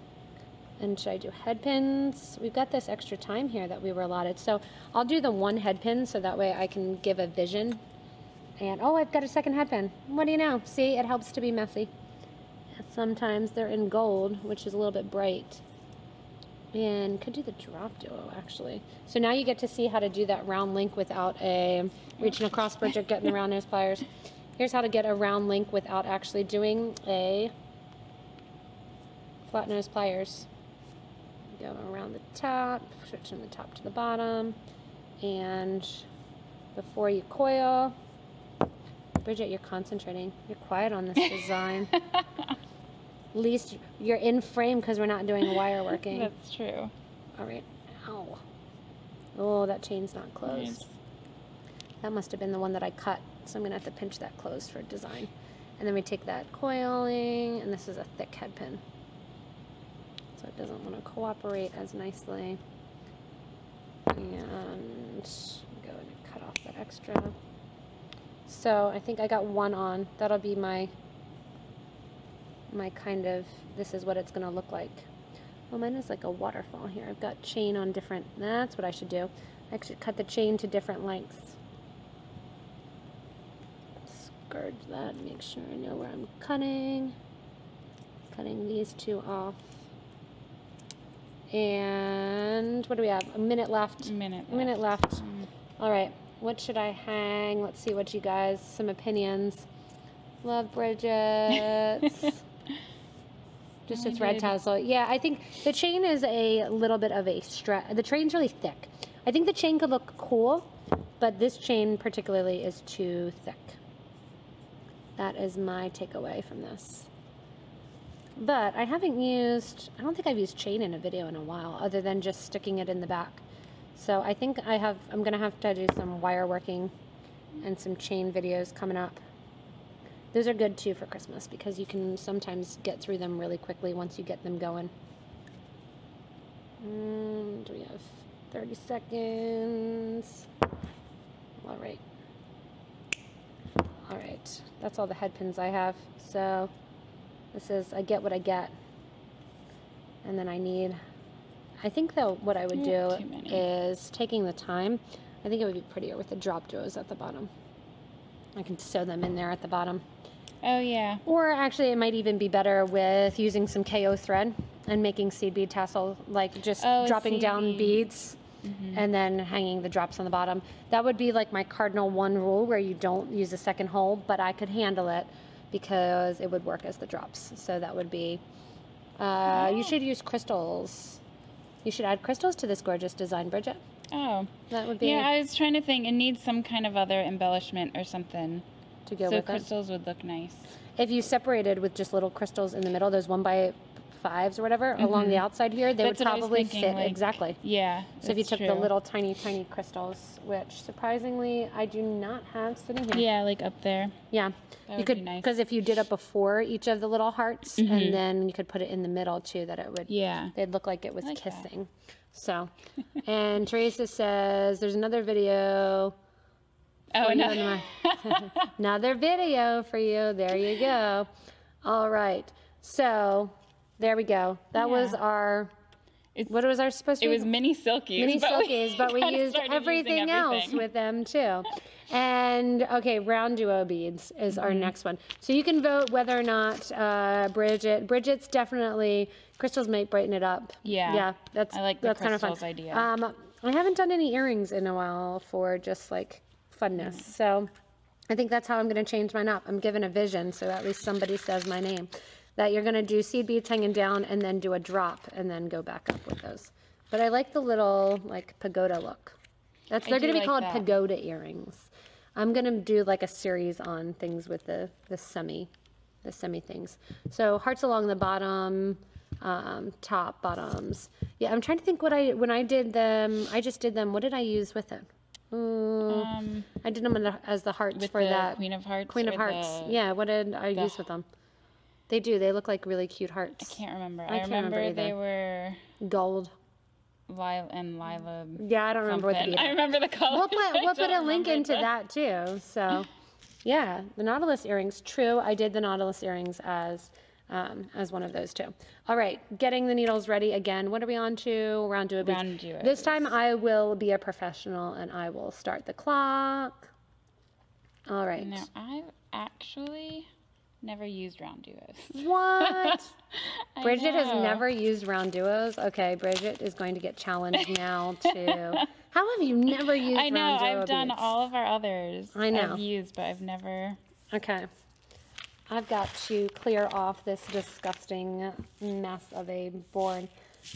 And should I do head pins? We've got this extra time here that we were allotted. So I'll do the 1 head pin so that way I can give a vision. And oh, I've got a second head pin. What do you know? See, it helps to be messy. Sometimes they're in gold, which is a little bit bright. And could do the drop duo actually. So now you get to see how to do that round link without reaching across Bridget, getting the round nose pliers. Here's how to get a round link without actually doing a flat nose pliers. Go around the top, switch from the top to the bottom, and before you coil, Bridget, you're concentrating. You're quiet on this design. At least you're in frame because we're not doing wire working. That's true. All right. Ow. Oh, that chain's not closed. That must have been the one that I cut so I'm gonna have to pinch that closed for design. And then we take that coiling, and this is a thick head pin, so it doesn't want to cooperate as nicely. And go and cut off that extra. So I think I got one on. That'll be my kind of, this is what it's gonna look like. Well, mine is like a waterfall here. I've got chain on different, that's what I should do. I should cut the chain to different lengths. Scourge that, make sure I know where I'm cutting. Cutting these two off. And what do we have? A minute left. A minute left. A minute left. All right, what should I hang? Let's see what you guys, some opinions. Love Bridget's. Just a thread tassel. Yeah, I think the chain is a little bit of a stretch. The chain's really thick. I think the chain could look cool, but this chain particularly is too thick. That is my takeaway from this. But I haven't used, I don't think I've used chain in a video in a while, other than just sticking it in the back. So I think I'm gonna have to do some wire working and some chain videos coming up. Those are good too for Christmas because you can sometimes get through them really quickly once you get them going. And we have 30 seconds. All right. All right, that's all the head pins I have. So this is, I get what I get. And then I think though what I would do is taking the time, I think it would be prettier with the drop duos at the bottom. I can sew them in there at the bottom. Oh yeah. Or actually it might even be better with using some KO thread and making seed bead tassel, like just dropping down beads and then hanging the drops on the bottom. That would be like my cardinal one rule where you don't use a second hole, but I could handle it because it would work as the drops. So that would be, you should use crystals. You should add crystals to this gorgeous design, Bridget. Oh. That would be. Yeah, I was trying to think, it needs some kind of other embellishment or something. To go with it. So crystals would look nice. If you separated with just little crystals in the middle, those 1x5s or whatever, along the outside here, they would probably fit exactly. Yeah. So if you took the little tiny crystals, which surprisingly I do not have sitting here. Yeah, like up there. Yeah. You could, because if you did it before each of the little hearts, and then you could put it in the middle too, that it would, they'd look like it was kissing. So, and Teresa says, there's another video. Oh, no. Another video for you. There you go. All right. So, there we go. That was our, what was our supposed to be? It was mini silkies. Mini silkies, but we used everything else with them too. And, okay, round duo beads is our next one. So you can vote whether or not Bridget's definitely, crystals might brighten it up. Yeah. Yeah, that's I like the kind of fun. crystals idea. I haven't done any earrings in a while for just like funness. So I think that's how I'm going to change mine up. I'm given a vision, so at least somebody says my name. That you're going to do seed beads hanging down and then do a drop and then go back up with those. But I like the little like pagoda look. They're going to be called pagoda earrings. I'm going to do like a series on things with the semi things. So hearts along the bottom, top, bottoms. Yeah, I'm trying to think when I did them, I just did them. What did I use with it? I did them as the hearts for that. Queen of Hearts? Queen of Hearts. Yeah, what did I use with them? They look like really cute hearts. I can't remember. I remember they were gold. Lila. Yeah, I don't remember what the I remember the color. We'll put a link into that too. So, yeah, the Nautilus earrings. True, I did the Nautilus earrings as one of those too. All right, getting the needles ready again. What are we on to? Round duo beads. Round duos. This time I will be a professional and I will start the clock. All right. Now, I've actually never used round duos. What? Bridget has never used round duos? Okay, Bridget is going to get challenged now too. How have you never used round duo beads? I know, I've done all of our others. I know. I've used, but I've never. Okay. I've got to clear off this disgusting mess of a board.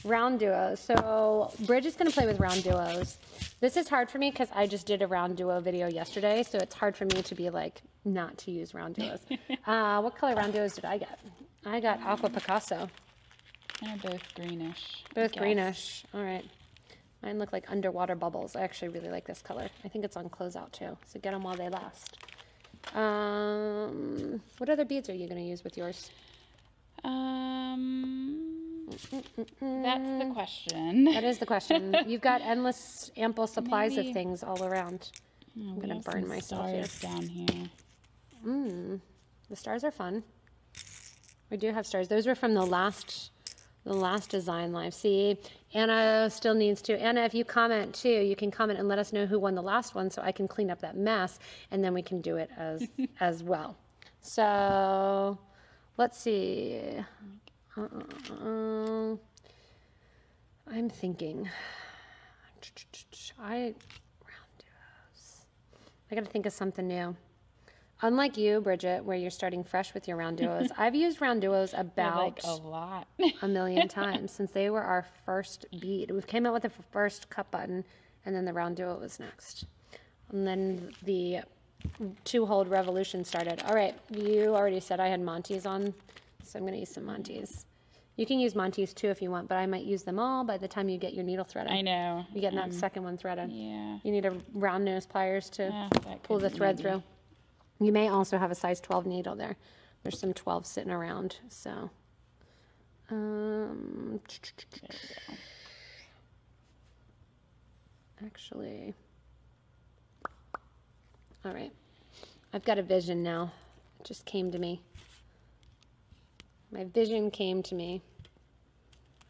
Round duos. So Bridget's going to play with round duos. This is hard for me because I just did a round duo video yesterday, so it's hard for me to be like, not to use round duos. What color round duos did I get? I got Aqua Picasso. They're both greenish. Both greenish. All right. Mine look like underwater bubbles. I actually really like this color. I think it's on closeout too, so get them while they last. What other beads are you going to use with yours? That's the question. That is the question. You've got endless, ample supplies of things all around. I'm going to burn myself here. Down here. The stars are fun. We do have stars. Those were from the last design live. See, Anna still needs to. Anna, if you comment too, you can comment and let us know who won the last one so I can clean up that mess, and then we can do it as well. So let's see. I'm thinking. Round duos. I got to think of something new. Unlike you, Bridget, where you're starting fresh with your round duos, I've used round duos about like a lot, a million times since they were our first bead. We came out with the first cut button, and then the round duo was next, and then the 2-hold revolution started. All right, you already said I had Montes on, so I'm going to use some Montes. You can use Montes too if you want, but I might use them all by the time you get your needle threaded. I know. You get that second one threaded. Yeah. You need a round nose pliers to pull the thread through. You may also have a size 12 needle there. There's some 12 sitting around, so. Actually, all right. I've got a vision now. It just came to me. My vision came to me.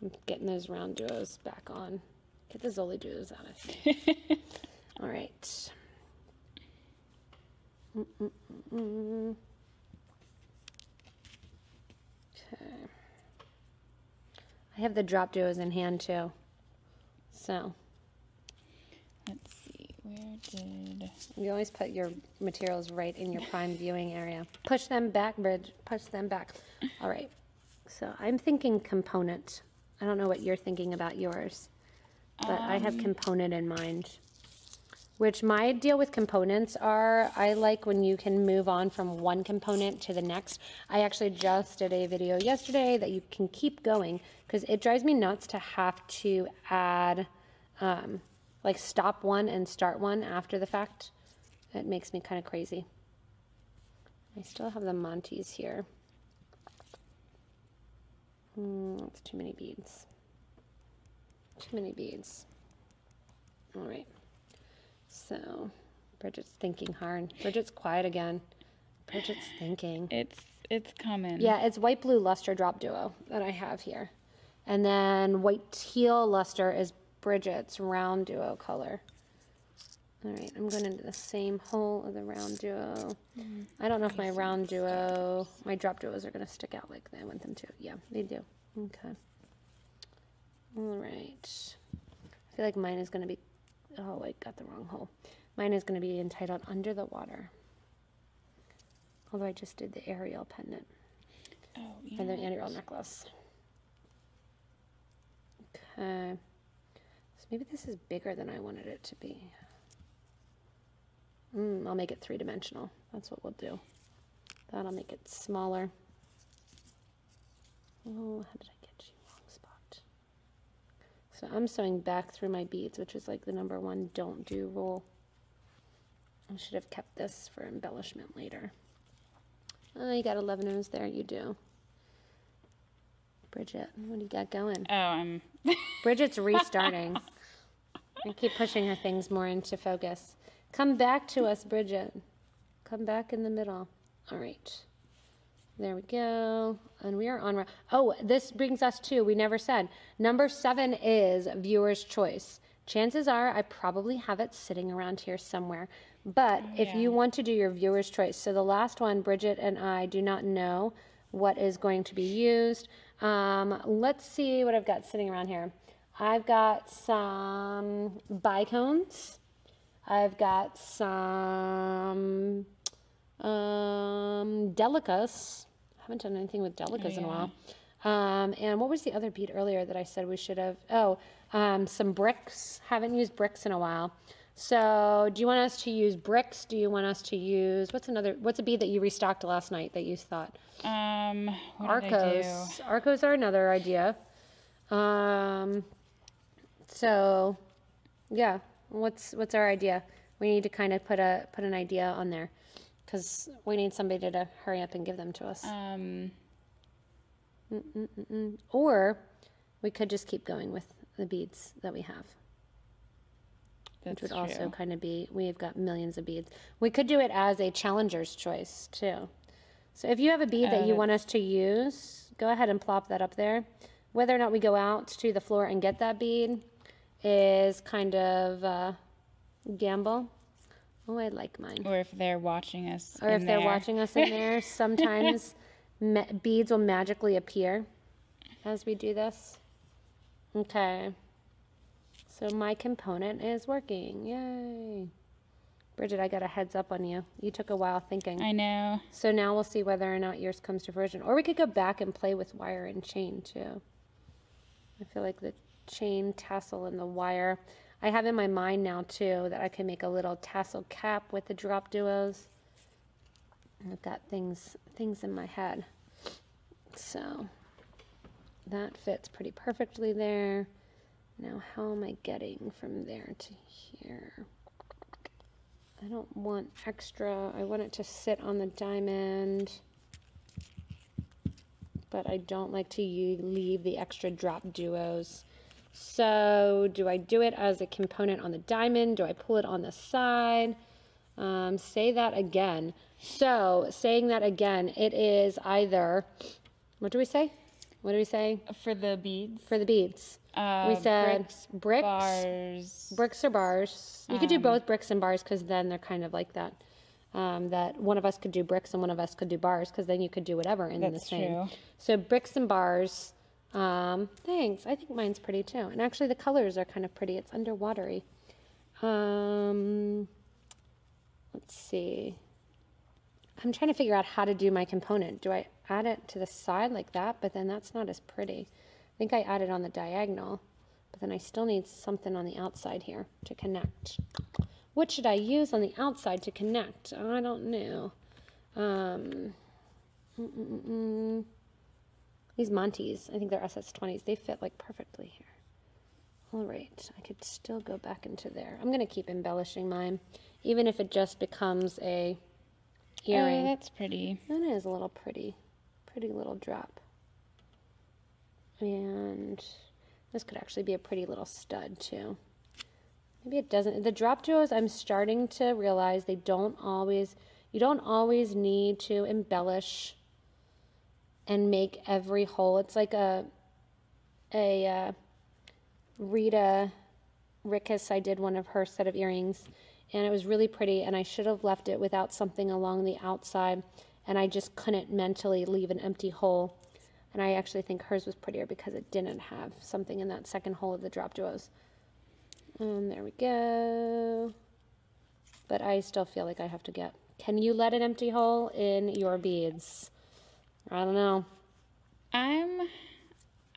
I'm getting those round duos back on. Get the Zoli duos out of here. All right. Okay. I have the drop duos in hand too. So. Let's see, where did... You always put your materials right in your prime viewing area. Push them back, Bridge. Push them back. All right. So I'm thinking component. I don't know what you're thinking about yours, but I have component in mind. Which my deal with components are, I like when you can move on from one component to the next. I actually just did a video yesterday that you can keep going because it drives me nuts to have to add, like stop one and start one after the fact. It makes me kind of crazy. I still have the Montes here. That's too many beads. Too many beads. All right. So, Bridget's thinking hard. Bridget's quiet again. Bridget's thinking. It's coming. Yeah, it's white blue luster drop duo that I have here. And then white teal luster is Bridget's round duo color. All right, I'm going into the same hole of the round duo. I don't know if my round duo, my drop duos are going to stick out like I want them to. Yeah, they do. Okay. All right. I feel like mine is going to be, oh, I got the wrong hole. Mine is going to be entitled Under the Water. Although I just did the Ariel pendant. Oh, yeah. And the Ariel necklace. Okay. So maybe this is bigger than I wanted it to be. I'll make it 3-dimensional. That's what we'll do. That'll make it smaller. Oh, how did I get you? Wrong spot. So I'm sewing back through my beads, which is like the #1 don't do rule. I should have kept this for embellishment later. Oh, you got 11 O's there. You do. Bridget, what do you got going? Oh, Bridget's restarting. I keep pushing her things more into focus. Come back to us, Bridget. Come back in the middle. All right. There we go. And we are on. Oh, this brings us to, we never said, number 7 is viewer's choice. Chances are I probably have it sitting around here somewhere. But if you want to do your viewer's choice, so the last one, Bridget and I do not know what is going to be used. Let's see what I've got sitting around here. I've got some bicones. I've got some delicas. I haven't done anything with delicas in a while. And what was the other bead earlier that I said we should have? Oh, some bricks. Haven't used bricks in a while. So do you want us to use bricks? Do you want us to use, what's a bead that you restocked last night that you thought? Arcos. Arcos are another idea. So yeah, what's our idea? We need to kind of put an idea on there. Because we need somebody to hurry up and give them to us. Or we could just keep going with the beads that we have. Which would also kind of be, we've got millions of beads. We could do it as a challenger's choice too. So if you have a bead that you want us to use, go ahead and plop that up there. Whether or not we go out to the floor and get that bead is kind of a gamble. Oh, I like mine. Or if they're watching us Or if they're watching us in there, sometimes beads will magically appear as we do this. Okay. So my component is working. Yay. Bridget, I got a heads up on you. You took a while thinking. I know. So now we'll see whether or not yours comes to fruition. Or we could go back and play with wire and chain too. I feel like the chain tassel and the wire. I have in my mind now too that I can make a little tassel cap with the drop duos. I've got things in my head. So that fits pretty perfectly there. Now how am I getting from there to here? I don't want extra. I want it to sit on the diamond, but I don't like to leave the extra drop duos. So do I do it as a component on the diamond? Do I pull it on the side? Say that again. So saying that again, it is either, what do we say? What do we say? For the beads? For the beads. We said bricks, bars. Bricks or bars. You could do both bricks and bars because then they're kind of like that. That one of us could do bricks and one of us could do bars because then you could do whatever in the same. True. So bricks and bars. Thanks. I think mine's pretty too. And actually the colors are kind of pretty. It's underwatery. Let's see. I'm trying to figure out how to do my component. Do I add it to the side like that? But then that's not as pretty. I think I added on the diagonal, but then I still need something on the outside here to connect. What should I use on the outside to connect? I don't know. These Montes, I think they're SS20s. They fit like perfectly here. All right, I could still go back into there. I'm gonna keep embellishing mine, even if it just becomes a earring. Oh, that's pretty. That is a little pretty little drop. And this could actually be a pretty little stud too. Maybe it doesn't. The drop duos, I'm starting to realize you don't always need to embellish and make every hole. It's like a Rita Rickus, I did one of her set of earrings and it was really pretty and I should have left it without something along the outside and I just couldn't mentally leave an empty hole. And I actually think hers was prettier because it didn't have something in that second hole of the drop duos. There we go. But I still feel like I have to get. Can you let an empty hole in your beads? I don't know. I'm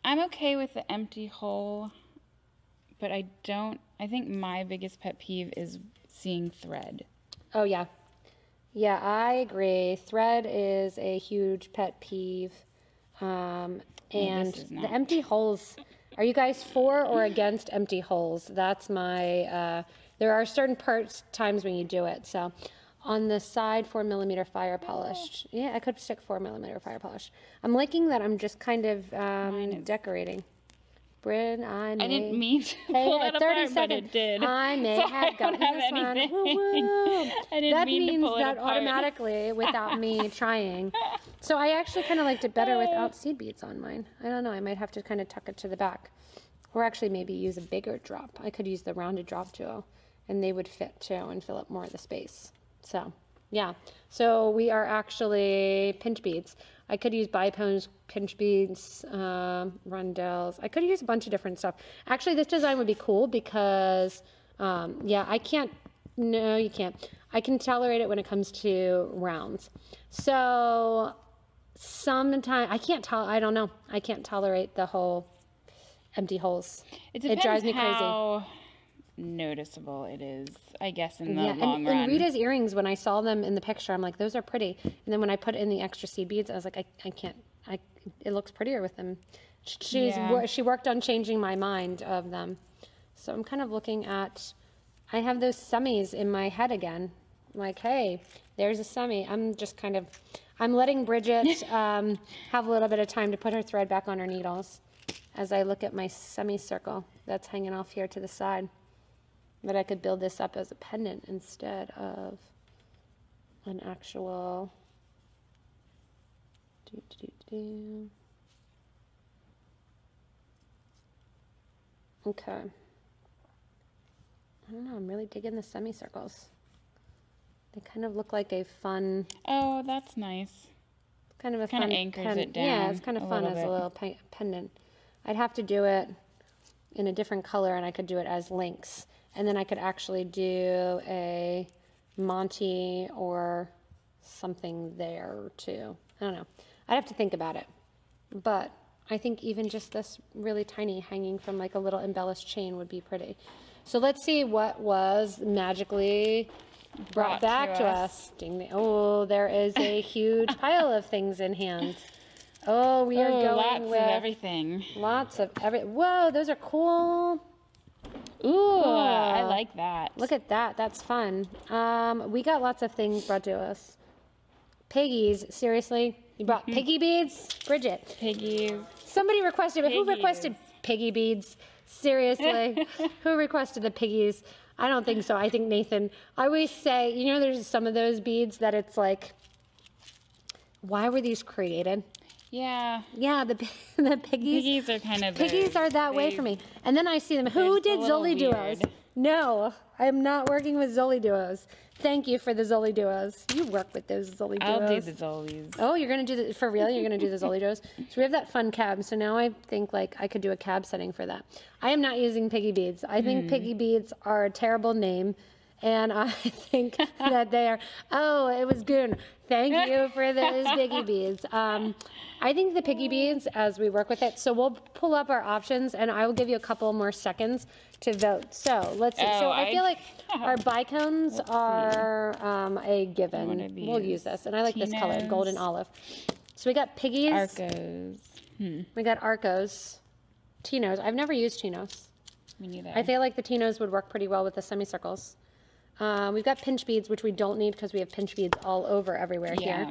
okay with the empty hole, but I think my biggest pet peeve is seeing thread. Oh yeah. Yeah, I agree. Thread is a huge pet peeve. And the empty holes, are you guys for or against empty holes? That's my, there are certain times when you do it. So on the side, 4mm fire polished. Yeah, I could stick 4mm fire polished. I'm liking that I'm just kind of decorating. Bryn, I didn't mean to pull that apart, but it did. I may have gotten this one. Woo-woo. That means that automatically, without me trying. So I actually kind of liked it better without seed beads on mine. I don't know. I might have to kind of tuck it to the back. Or actually maybe use a bigger drop. I could use the rounded drop duo, and they would fit too and fill up more of the space. So, yeah. So we are actually pinch beads. I could use bipones, pinch beads, rondelles. I could use a bunch of different stuff. Actually, this design would be cool because, yeah, I can't, no, you can't. I can tolerate it when it comes to rounds. So sometimes, I don't know. I can't tolerate the whole empty holes. It drives me crazy. How noticeable it is, I guess, in the long run. And Rita's earrings, when I saw them in the picture, I'm like, those are pretty. And then when I put in the extra seed beads, I was like, I can't, it looks prettier with them. She worked on changing my mind of them. So I'm kind of looking at, I have those semis in my head again. like, hey, there's a semi. I'm letting Bridget have a little bit of time to put her thread back on her needles as I look at my semicircle that's hanging off here to the side. But I could build this up as a pendant instead of an actual... Okay. I don't know, I'm really digging the semicircles. They kind of look like a fun... Oh, that's nice. Kind of a kind fun... of anchors it down. Yeah, it's kind of fun as a little pendant. I'd have to do it in a different color, and I could do it as links. And then I could actually do a Monty or something there too. I don't know. I'd have to think about it. But I think even just this really tiny hanging from like a little embellished chain would be pretty. So let's see what was magically brought back to us. Oh, there is a huge pile of things in hands. Oh, we are going lots with of everything. Lots of Whoa, those are cool. Ooh, I like that. Look at that. That's fun. We got lots of things brought to us. Piggies, seriously? You brought piggy beads? Bridget. Piggies. Somebody requested it. Who requested piggy beads? Seriously? Who requested the piggies? I don't think so. I think Nathan. I always say, you know, there's some of those beads that it's like, why were these created? Yeah. Yeah, the piggies. Piggies are kind of... Piggies are that way for me. And then I see them. Who did Zoli Duos? No, I'm not working with Zoli Duos. Thank you for the Zoli Duos. You work with those Zoli Duos. I'll do the Zolis. Oh, you're going to do the... For real? You're going to do the Zoli Duos? So we have that fun cab. So now I think like I could do a cab setting for that. I am not using piggy beads. I think piggy beads are a terrible name. And I think that they are... Oh, it was good. Thank you for those piggy beads. I think the piggy beads, as we work with it, so we'll pull up our options, and I will give you a couple more seconds to vote. So let's see. So I feel like our bicones are a given. We'll use this, and I like this color, golden olive. So we got piggies. Arcos. We got Arcos. Tinos. I've never used Tinos. Me neither. I feel like the Tinos would work pretty well with the semicircles. We've got pinch beads, which we don't need because we have pinch beads all over everywhere here.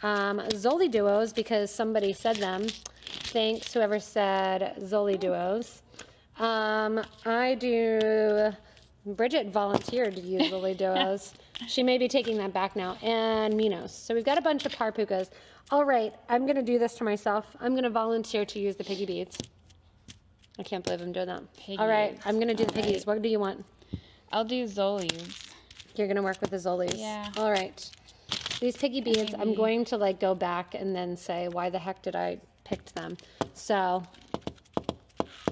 Zoli Duos, because somebody said them. Thanks, whoever said Zoli Duos. Bridget volunteered to use Zoli Duos. She may be taking that back now. And Minos. So we've got a bunch of Parpukas. All right, I'm going to do this to myself. I'm going to volunteer to use the piggy beads. I can't believe I'm doing that. Piggies. All right, I'm going to do the piggies. What do you want? I'll do Zolis. You're going to work with the Zolis? Yeah. All right. These piggy beads, I'm going to like go back and then say, why the heck did I pick them? So,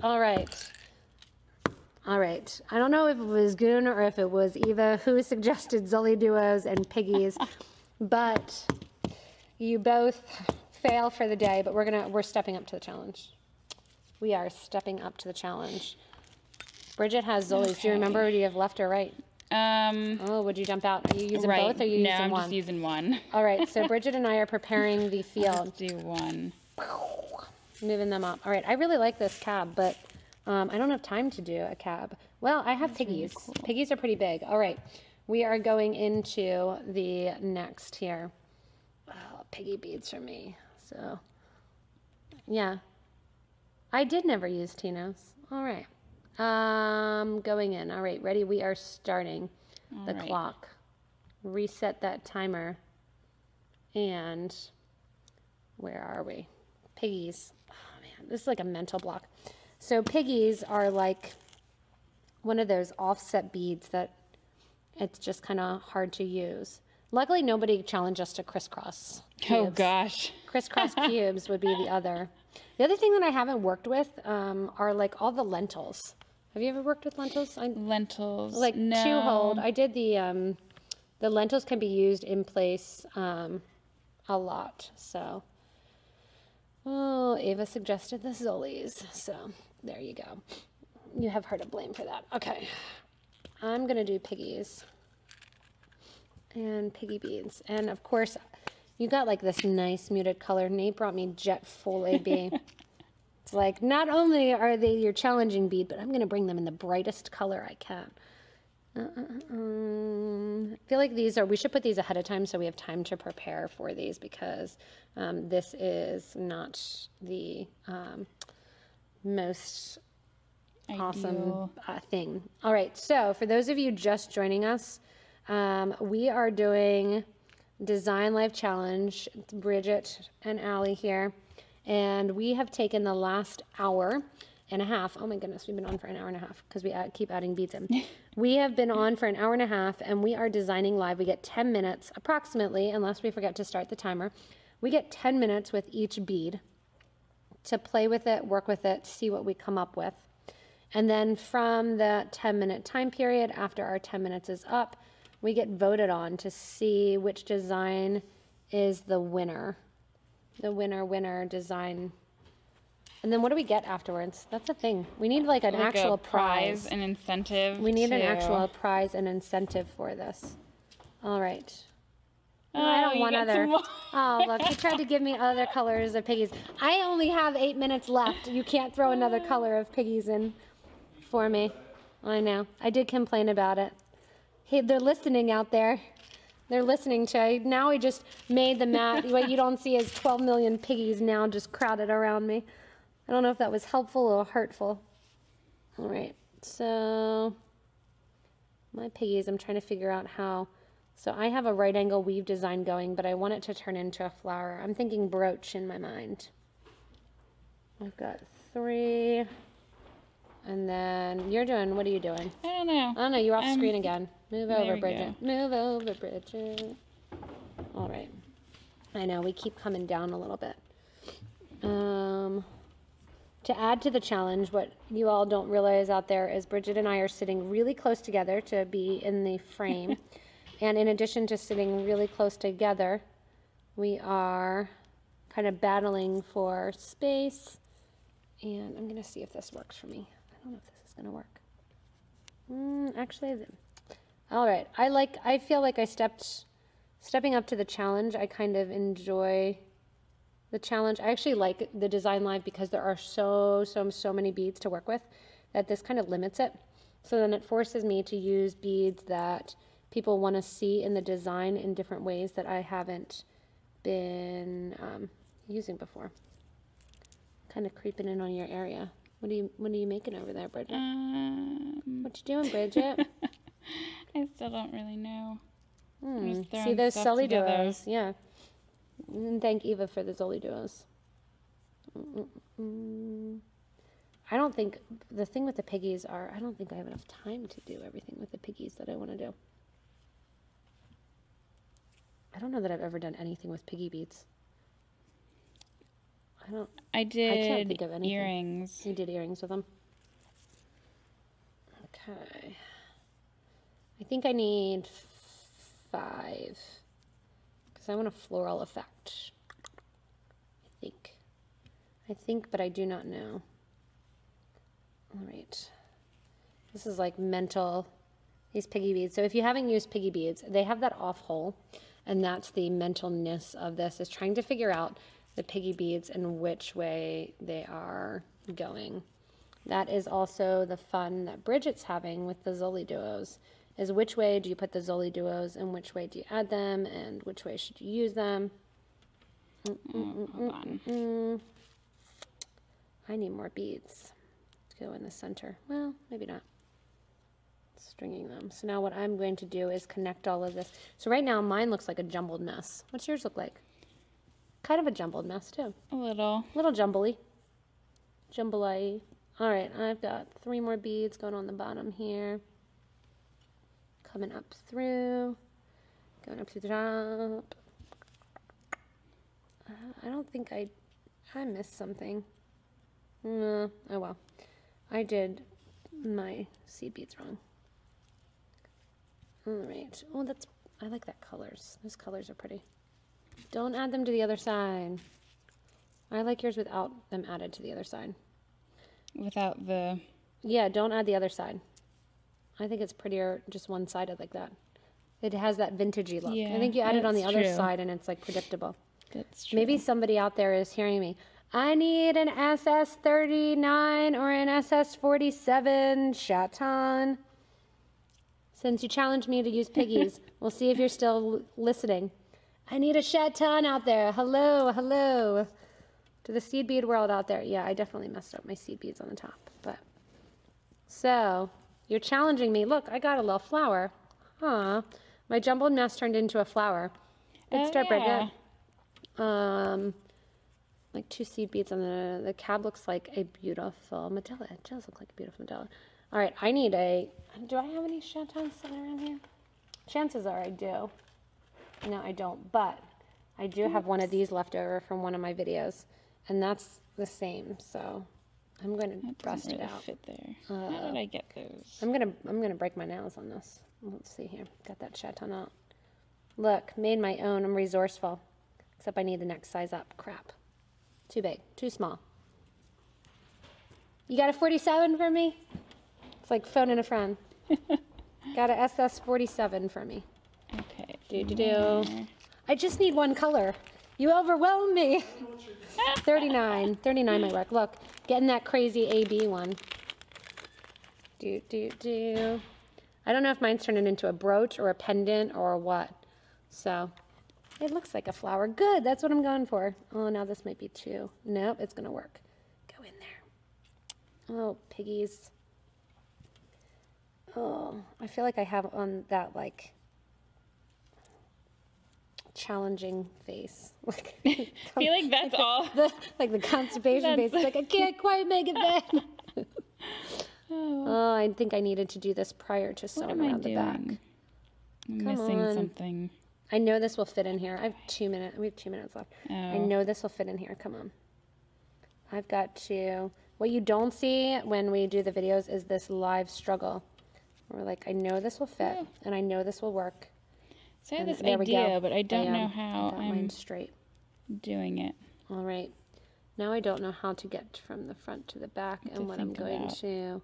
all right. All right. I don't know if it was Goon or if it was Eva who suggested Zoli Duos and piggies, but you both fail for the day, but we're stepping up to the challenge. We are stepping up to the challenge. Bridget has Zolis. Okay. Do you remember, or do you have left or right? Oh, would you jump out? Are you using both, or are you using one? No, I'm just using one. All right, so Bridget and I are preparing the field. Let's do one. Moving them up. All right, I really like this cab, but I don't have time to do a cab. Well, I have piggies. Really cool. Piggies are pretty big. All right, we are going into the next here. Oh, piggy beads for me. So, yeah. I did never use Tinos. All right. Going in. All right, ready? We are starting the clock. Reset that timer. And where are we? Piggies. Oh man, this is like a mental block. So piggies are like one of those offset beads that it's just kind of hard to use. Luckily, nobody challenged us to crisscross cubes. Oh gosh. Crisscross cubes would be the other. The other thing that I haven't worked with are like all the lentils. Have you ever worked with lentils? Lentils? Like no. 2-hold. I did the lentils can be used in place a lot. So, oh, Ava suggested the Zolis. So there you go. You have her to blame for that. Okay. I'm going to do piggies and piggy beads. And of course, you got like this nice muted color. Nate brought me Jet Full AB. It's like, not only are they your challenging bead, but I'm going to bring them in the brightest color I can. I feel like we should put these ahead of time so we have time to prepare for these, because this is not the most awesome thing. All right, so for those of you just joining us, we are doing Design Life Challenge. It's Bridget and Allie here, and we have taken the last hour and a half. Oh my goodness, we've been on for an hour and a half because we keep adding beads in. We have been on for an hour and a half, and we are designing live. We get 10 minutes approximately, unless we forget to start the timer. We get 10 minutes with each bead to play with it, work with it, see what we come up with. And then from the 10-minute time period, after our 10 minutes is up, we get voted on to see which design is the winner. The winner design. And then what do we get afterwards? That's the thing. We need like an actual prize. An incentive. We need an actual prize and incentive for this. All right. Oh, I don't want other. Oh, look, he tried to give me other colors of piggies. I only have 8 minutes left. You can't throw another color of piggies in for me. I know. I did complain about it. Hey, they're listening out there. They're listening to. Now we just made the mat. What you don't see is 12 million piggies now just crowded around me. I don't know if that was helpful or hurtful. All right, so my piggies, I'm trying to figure out how. So I have a right angle weave design going, but I want it to turn into a flower. I'm thinking brooch in my mind. I've got 3. And then you're doing, what are you doing? I don't know. I don't know, you're off screen again. Move over, Bridget. Move over, Bridget. All right. I know, we keep coming down a little bit. To add to the challenge, what you all don't realize out there is Bridget and I are sitting really close together to be in the frame. And in addition to sitting really close together, we are kind of battling for space. And I'm going to see if this works for me. I don't know if this is going to work. Actually, all right. I feel like stepping up to the challenge, I kind of enjoy the challenge. I actually like the Design Live because there are so many beads to work with that this kind of limits it. So then it forces me to use beads that people want to see in the design in different ways that I haven't been using before. Kind of creeping in on your area. What are you making over there, Bridget? What you doing, Bridget? I still don't really know. See those Sully duos? Yeah. And thank Eva for the Zoli duos. I don't think, the thing with the piggies are, I don't think I have enough time to do everything with the piggies that I want to do. I don't know that I've ever done anything with piggy beads. I can't think of anything. Earrings. You did earrings with them? Okay. I think I need 5. I want a floral effect. I think, but I do not know. All right. This is like mental, these piggy beads. So if you haven't used piggy beads, they have that off hole, and that's the mentalness of this, is trying to figure out the piggy beads and which way they are going. That is also the fun that Bridget's having with the Zoli duos, is which way do you put the Zoli duos and which way do you add them and which way should you use them. Hold on. I need more beads to go in the center. Well, maybe not. Stringing them. So now what I'm going to do is connect all of this. So right now mine looks like a jumbled mess. What's yours look like? Kind of a jumbled mess too. A little. Little jumbly. Jumbly. All right, I've got 3 more beads going on the bottom here. Coming up through, going up to the top. I don't think I missed something. Oh well, I did my seed beads wrong. All right. Oh, I like that colors. Those colors are pretty. Don't add them to the other side. I like yours without them added to the other side. Without the. Yeah, don't add the other side. I think it's prettier just one-sided like that. It has that vintagey look. Yeah, I think you add it on the other true. side and it's like predictable. That's true. Maybe somebody out there is hearing me. I need an SS39 or an SS47 chaton. since you challenged me to use piggies. We'll see if you're still listening. I need a chaton out there. Hello, hello. To the seed bead world out there. Yeah, I definitely messed up my seed beads on the top. But so, you're challenging me. Look, I got a little flower. Huh. My jumbled mess turned into a flower. Good start, Bridget. Like 2 seed beads on the cab looks like a beautiful medalla. It does look like a beautiful medalla. All right, I need do I have any chatons sitting around here? Chances are I do. No, I don't, but I do have one of these left over from one of my videos, and that's the same, so I'm going to bust it out. Fit there. How did I get those? I'm gonna break my nails on this. Let's see here. Got that chaton out. Look, made my own. I'm resourceful. Except I need the next size up. Crap. Too big. Too small. You got a 47 for me? It's like phoning a friend. Got a SS 47 for me. Okay. Do. I just need one color. You overwhelm me. 39. 39 might work. Look, getting that crazy AB one. Do. I don't know if mine's turning into a brooch or a pendant or what. So, it looks like a flower. Good, that's what I'm going for. Oh, now this might be 2. Nope, it's going to work. Go in there. Oh, piggies. Oh, I feel like I have on that, like, challenging face. I feel like that's all. Like the constipation face. It's like, I can't quite make it back. Oh, I think I needed to do this prior to sewing around the back. I'm missing something. I know this will fit in here. I have 2 minutes. We have 2 minutes left. Oh. I know this will fit in here. Come on. I've got to. What you don't see when we do the videos is this live struggle. We're like, I know this will fit, and I know this will work. So I have this idea, but I don't know how I'm straight doing it. All right. Now I don't know how to get from the front to the back and what I'm going to.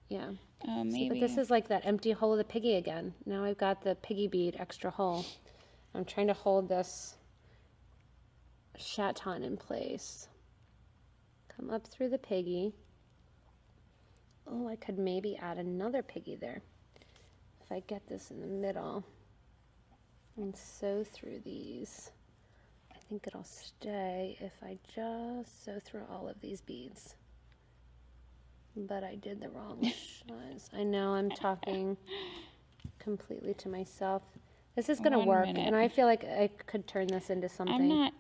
Yeah. Maybe. But this is like that empty hole of the piggy again. Now I've got the piggy bead extra hole. I'm trying to hold this chaton in place. Come up through the piggy. Oh, I could maybe add another piggy there. If I get this in the middle and sew through these, I think it'll stay if I just sew through all of these beads. But I did the wrong size. I know I'm talking completely to myself. This is going to work, and I feel like I could turn this into something.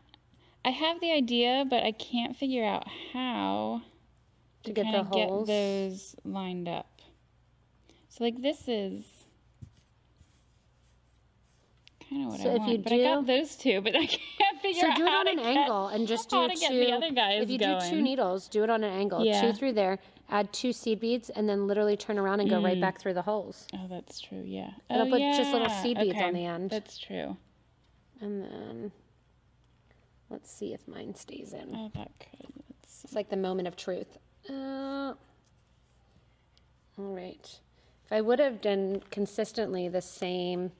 I have the idea, but I can't figure out how to get the holes. Get those lined up. So like this is kind of what I want. But I got those 2, but I can't figure out how to do it on an angle and just do 2. The other guys if you do 2 needles, do it on an angle. Yeah. 2 through there. Add 2 seed beads and then literally turn around and go right back through the holes. Oh, that's true, yeah. It'll put just little seed beads on the end. That's true. And then, let's see if mine stays in. Oh, that could. It's like the moment of truth. All right. If I would have done consistently the same.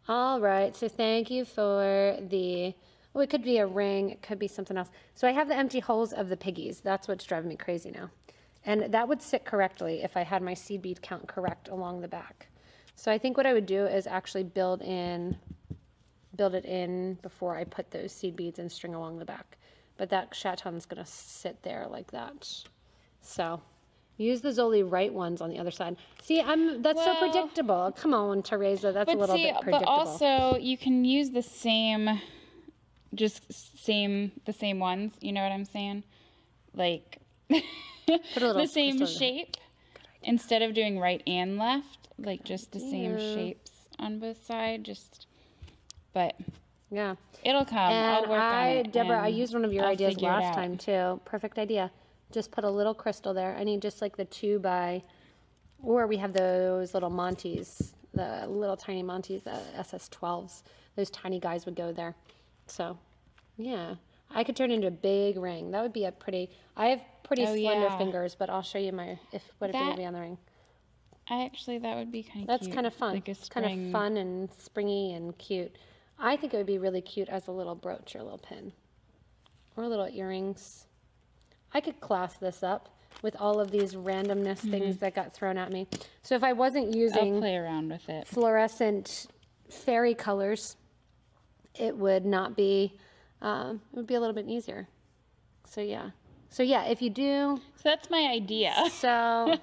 All right, so thank you for the, oh, it could be a ring. It could be something else. So I have the empty holes of the piggies. That's what's driving me crazy now. And that would sit correctly if I had my seed bead count correct along the back. So I think what I would do is actually build it in before I put those seed beads and string along the back. But that chaton's going to sit there like that. So use the Zoli right ones on the other side. See, that's so predictable. Come on, Teresa, that's a little bit predictable. But also, you can use the same ones. You know what I'm saying? Like the same shape instead of doing right and left. Like just the same shapes on both sides. But yeah, it'll come. I'll work on it. Deborah, I used one of your ideas last time too. Perfect idea. Just put a little crystal there. I need just like the 2 by, or we have those little Montes, the little tiny Montes, the SS12s. Those tiny guys would go there. So, yeah. I could turn into a big ring. That would be a pretty, I have pretty slender fingers, but I'll show you what it would be on the ring. That would be kind of cute. That's kind of fun. Like it's kind of fun and springy and cute. I think it would be really cute as a little brooch or a little pin. Or little earrings. I could clasp this up. with all of these randomness things that got thrown at me. So if I wasn't using I'll play around with it. fluorescent fairy colors, it would not be, it would be a little bit easier. So yeah. So yeah, if you do. So that's my idea. So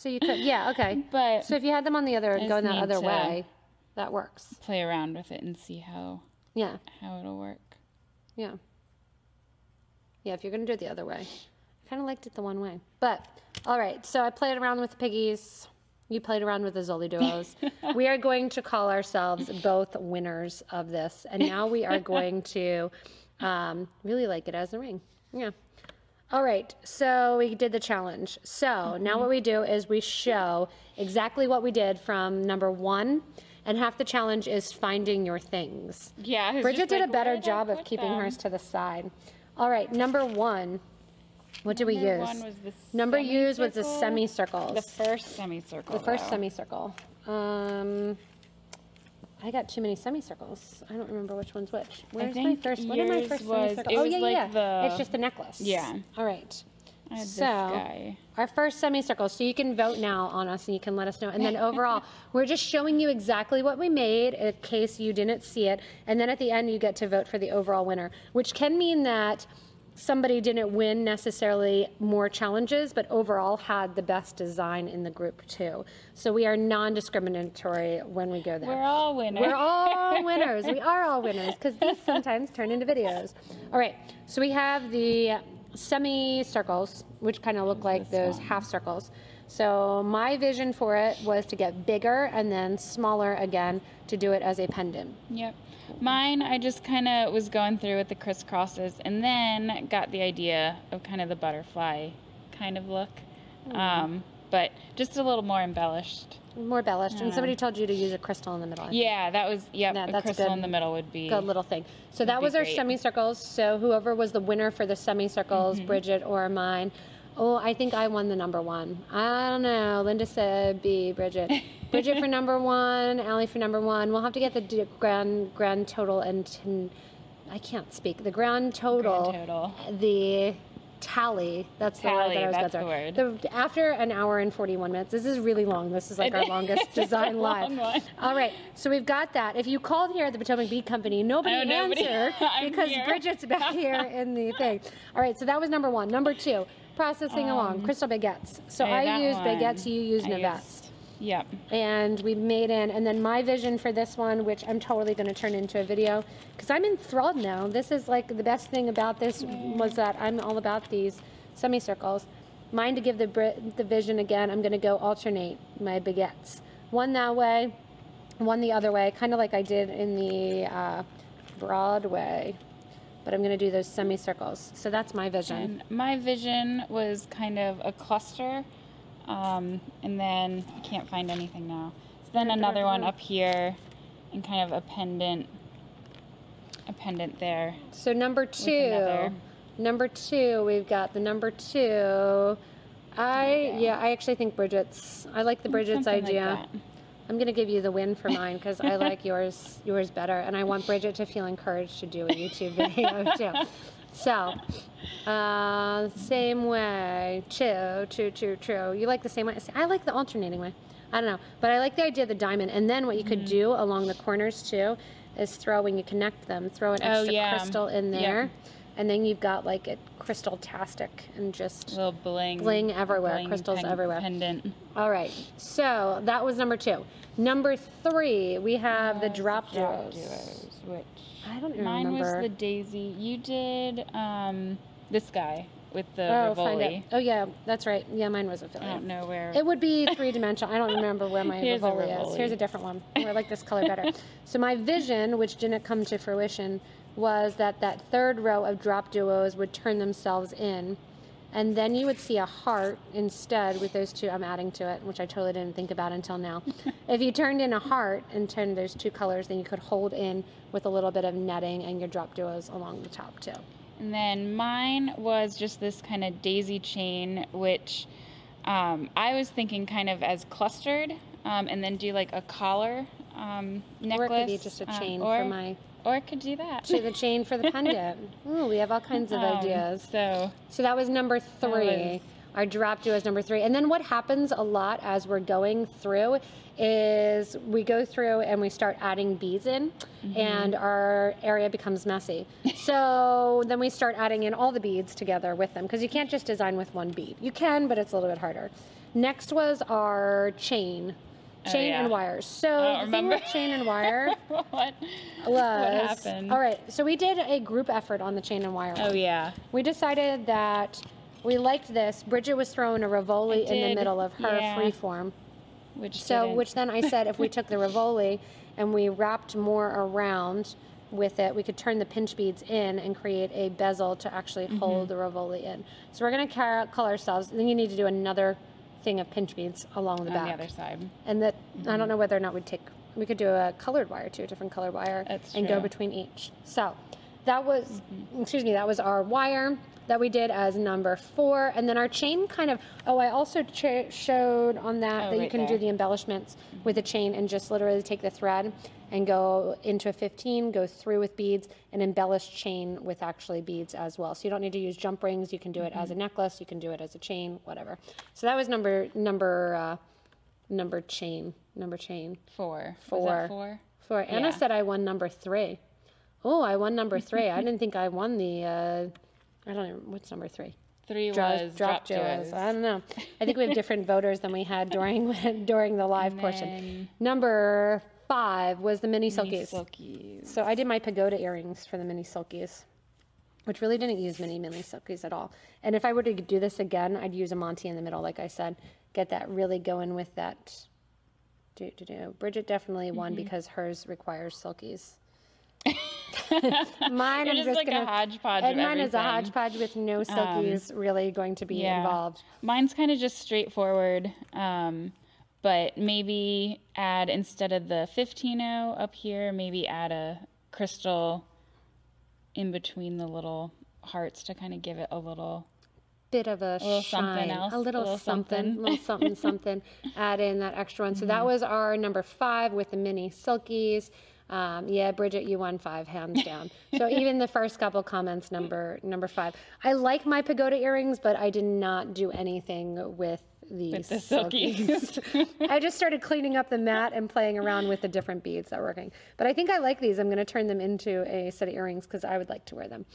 you could, yeah, okay. But so if you had them on the other, going that other way, that works. Play around with it and see how it'll work. Yeah. Yeah, if you're going to do it the other way. I kind of liked it the one way. But, all right, so I played around with the piggies. You played around with the Zoli duos. We are going to call ourselves both winners of this. And now we are going to really like it as a ring. Yeah. All right, so we did the challenge. So now what we do is we show exactly what we did from number 1. And half the challenge is finding your things. Yeah. Bridget did a better job of keeping hers to the side. All right, number 1. What did we use? Number used was the semicircles. The first semicircle. The first semicircle. I got too many semicircles. I don't remember which one's which. Where's my first? What are my first semicircles? Oh yeah. It's just the necklace. Yeah. All right. I had this guy. Our first semicircle. So you can vote now on us and you can let us know. And then overall, we're just showing you exactly what we made in case you didn't see it. And then at the end, you get to vote for the overall winner, which can mean that somebody didn't win necessarily more challenges, but overall had the best design in the group too. So we are non-discriminatory when we go there. We're all winners. We're all winners. We are all winners because these sometimes turn into videos. All right, so we have the semicircles, which kind of look like those half circles. So my vision for it was to get bigger and then smaller again to do it as a pendant. Yep. Mine, I just kind of was going through with the crisscrosses and then got the idea of kind of the butterfly kind of look, but just a little more embellished. More embellished. And somebody told you to use a crystal in the middle. Yeah, that was, a crystal in the middle would be good little thing. So that was our semicircles. So whoever was the winner for the semicircles, Bridget or mine. Oh, I think I won the number 1. I don't know. Linda said B, Bridget. Bridget for number 1, Allie for number 1. We'll have to get the grand total and I can't speak. The grand total. The tally. That's the word that I was going through. After an hour and 41 minutes. This is really long. This is like our longest design live. All right. So we've got that. If you called here at the Potomac Bead Company, nobody answered because Bridget's back here in the thing. All right. So that was number 1. Number 2. Processing along, crystal baguettes. So I used baguettes, you used Navettes. Yep. And we made and then my vision for this one, which I'm totally going to turn into a video, because I'm enthralled now. This is like the best thing about this was that I'm all about these semicircles. Mine to give the vision again, I'm going to go alternate my baguettes. One that way, one the other way, kind of like I did in the Broadway. But I'm going to do those semicircles. So that's my vision. And my vision was kind of a cluster, and then I can't find anything now. So then another one up here, and kind of a pendant there. So number 2, we've got the number 2. I actually think Bridget's. I like the Bridget's idea. Like I'm going to give you the win for mine because I like yours better, and I want Bridget to feel encouraged to do a YouTube video too. So, same way, true. You like the same way? I like the alternating way. I don't know, but I like the idea of the diamond. And then what you could do along the corners too is when you connect them, throw an extra crystal in there. And then you've got like a crystal-tastic and just little bling everywhere, crystals everywhere. Pendant. All right, so that was number 2. Number 3, we have the drop duos. Which I don't remember. Mine was the daisy. You did this guy with the Rivoli. Oh yeah, that's right. Yeah, mine was affiliate. I don't know where. It would be 3-dimensional. I don't remember where my Rivoli is. Here's a different one. I like this color better. So my vision, which didn't come to fruition, was that 3rd row of drop duos would turn themselves in, and then you would see a heart instead with those 2. I'm adding to it, which I totally didn't think about until now. If you turned in a heart and turned those 2 colors, then you could hold in with a little bit of netting and your drop duos along the top too. And then mine was just this kind of daisy chain, which I was thinking kind of as clustered, and then do like a collar necklace. Or it could be just a chain for my... Or it could do that. The chain for the pendant. Ooh, we have all kinds of ideas. So that was number 3. Our drop duo is number 3. And then what happens a lot as we're going through is we go through and we start adding beads in, and our area becomes messy. So then we start adding in all the beads together with them, because you can't just design with one bead. You can, but it's a little bit harder. Next was our chain and wires. So the thing with chain and wire what happened? All right, so we did a group effort on the chain and wire. Oh yeah. We decided that we liked this. Bridget was throwing a Rivoli in the middle of her freeform. Which then I said if we took the Rivoli and we wrapped more around with it, we could turn the pinch beads in and create a bezel to actually hold the Rivoli in. So we're going to color ourselves. Then you need to do another thing of pinch beads along the back. On the other side. And that I don't know whether or not we could do a colored wire too, a different color wire, and go between each. So that was, that was our wire that we did as number 4. And then our chain kind of, I also showed on that you can do the embellishments with a chain and just literally take the thread and go into a 15, go through with beads, and embellish chain with actually beads as well. So you don't need to use jump rings. You can do it as a necklace. You can do it as a chain, whatever. So that was number chain. 4. Was that 4? 4. Anna said I won number 3. Oh, I won number 3. I didn't think I won the, I don't know, what's number 3? 3 was drop duos. I don't know. I think we have different voters than we had during the live portion. Number 5 was the mini silkies. So I did my pagoda earrings for the mini silkies, which really didn't use mini silkies at all. And if I were to do this again, I'd use a Monty in the middle, like I said. Get that really going with that. Bridget definitely won because hers requires silkies. Mine is like a hodgepodge of mine is a hodgepodge with no silkies really going to be involved. Mine's kind of just straightforward, but maybe add, instead of the 15-0 up here, maybe add a crystal in between the little hearts to kind of give it a little bit of a shine, something else, a little something, add in that extra one. So that was our number 5 with the mini silkies. Yeah, Bridget, you won 5, hands down. So even the first couple comments, number 5. I like my pagoda earrings, but I did not do anything with the silkies. I just started cleaning up the mat and playing around with the different beads that were working. But I think I like these. I'm going to turn them into a set of earrings because I would like to wear them.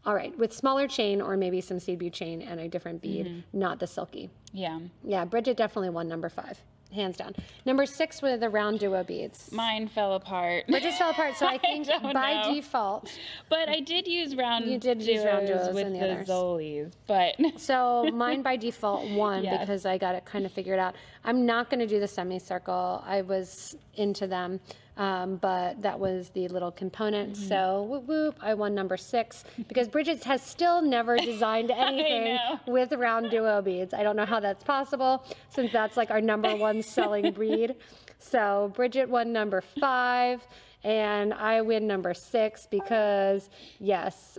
All right, with smaller chain or maybe some seed bead chain and a different bead, not the silky. Yeah. Yeah, Bridget definitely won number 5. Hands down. Number 6 were the round duo beads. Mine fell apart. Bridget's fell apart, so I think by default. But I did use round You did use round duos with and the others. Zolis, but. So mine by default won because I got it kind of figured out. I'm not going to do the semicircle. I was into them, but that was the little component. So whoop, whoop, I won number 6 because Bridget has still never designed anything with round duo beads. I don't know how that's possible since that's like our number 1 selling breed. So Bridget won number 5 and I win number 6 because yes,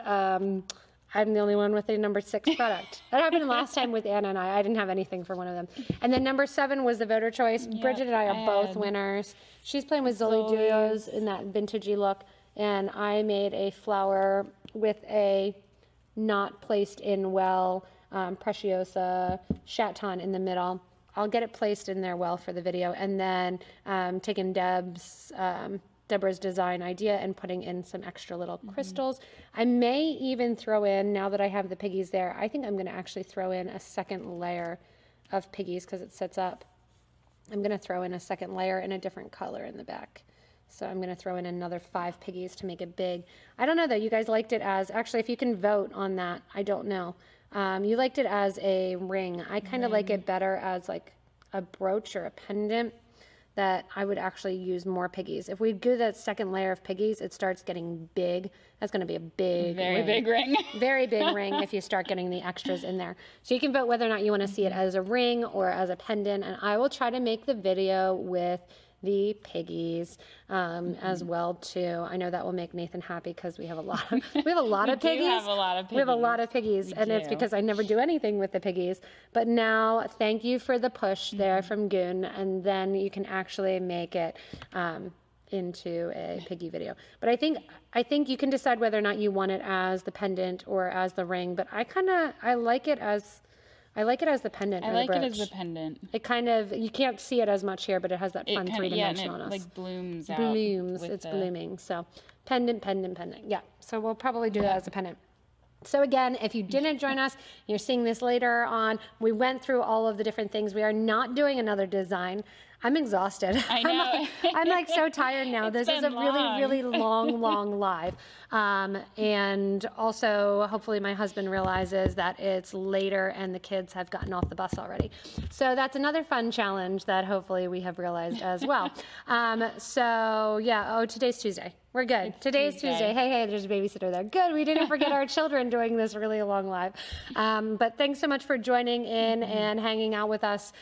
I'm the only one with a number 6 product. That happened last time with Anna and I. I didn't have anything for one of them. And then number 7 was the voter choice. Yep, Bridget and I are both winners. She's playing with Zoli Duos in that vintagey look. And I made a flower with a not placed in well Preciosa Chaton in the middle. I'll get it placed in there well for the video. And then taking Deborah's design idea and putting in some extra little crystals. I may even throw in, now that I have the piggies there, I think I'm going to actually throw in a second layer of piggies because it sets up. I'm going to throw in a second layer in a different color in the back. So I'm going to throw in another 5 piggies to make it big. I don't know though, you guys liked it as, actually if you can vote on that, I don't know. You liked it as a ring. I kind of like it better as like a brooch or a pendant. That I would actually use more piggies. If we do that second layer of piggies, it starts getting big. That's going to be a big Very big ring. Very big ring if you start getting the extras in there. So you can vote whether or not you want to see it as a ring or as a pendant. And I will try to make the video with the piggies as well too. I know that will make Nathan happy because we have a lot of piggies. We have a lot of piggies, and it's because I never do anything with the piggies. But now, thank you for the push there from Goon, and then you can actually make it into a piggy video. But I think you can decide whether or not you want it as the pendant or as the ring. But I like it as I like it as the pendant. I like it as the pendant. It kind of, you can't see it as much here, but it has that fun three-dimensionalness. Yeah, and it like blooms out. Blooms, it's blooming. So pendant, pendant, pendant. Yeah, so we'll probably do that as a pendant. So again, if you didn't join us, you're seeing this later on. We went through all of the different things. We are not doing another design. I'm exhausted. I know. I'm like so tired now. This is a really long live. And also, hopefully my husband realizes that it's later and the kids have gotten off the bus already. So that's another fun challenge that hopefully we have realized as well. So yeah, today's Tuesday. We're good. Today's Tuesday. Hey, there's a babysitter there. Good. We didn't forget our children doing this really long live. But thanks so much for joining in and hanging out with us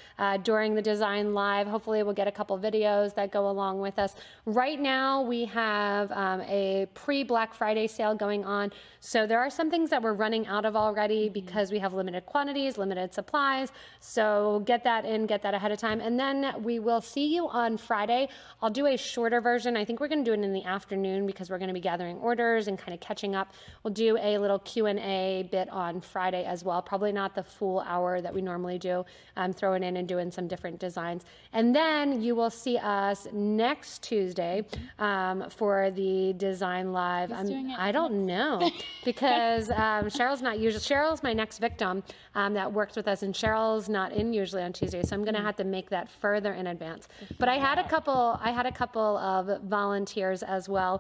during the design live. Hopefully we'll get a couple videos that go along with us. Right now we have a pre-Black Friday sale going on. So there are some things that we're running out of already because we have limited quantities, limited supplies. So get that in, get that ahead of time. And then we will see you on Friday. I'll do a shorter version. I think we're going to do it in the afternoon because we're going to be gathering orders and kind of catching up. We'll do a little Q&A bit on Friday as well. Probably not the full hour that we normally do, throwing in and doing some different designs. And then you will see us next Tuesday for the Design Live. I don't know because Cheryl's not usually, Cheryl's my next victim that works with us, and Cheryl's not in usually on Tuesday, so I'm going to have to make that further in advance. But I had a couple of volunteers as well.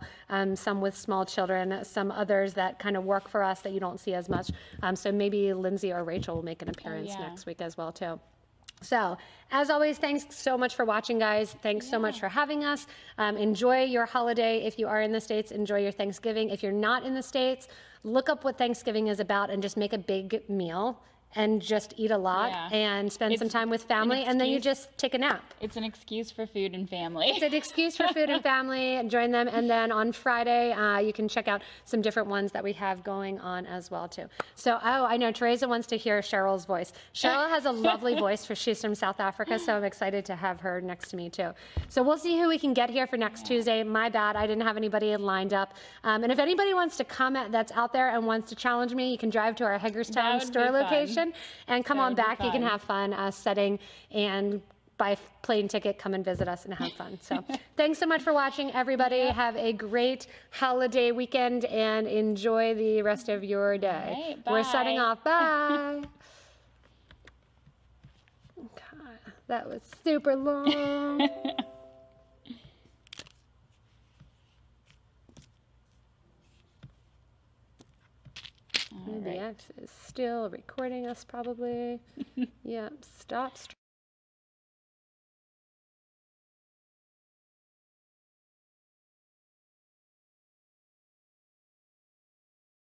Some with small children, some others that kind of work for us that you don't see as much. So maybe Lindsay or Rachel will make an appearance next week as well too. So as always, thanks so much for watching, guys. Thanks so much for having us. Enjoy your holiday. If you are in the States, enjoy your Thanksgiving. If you're not in the States, look up what Thanksgiving is about and just make a big meal and just eat a lot and spend some time with family, and then you just take a nap. It's an excuse for food and family. It's an excuse for food and family, and join them. And then on Friday, you can check out some different ones that we have going on as well too. So, I know Teresa wants to hear Cheryl's voice. Cheryl has a lovely voice, she's from South Africa, so I'm excited to have her next to me too. So we'll see who we can get here for next Tuesday. My bad, I didn't have anybody lined up. And if anybody wants to come that's out there and wants to challenge me, you can drive to our Hagerstown store location. And come on back. You can have fun setting and buy a plane ticket, come and visit us and have fun. So thanks so much for watching, everybody. Have a great holiday weekend and enjoy the rest of your day. Right, we're signing off. Bye. God, that was super long. The X is still recording us probably. Yep, stop.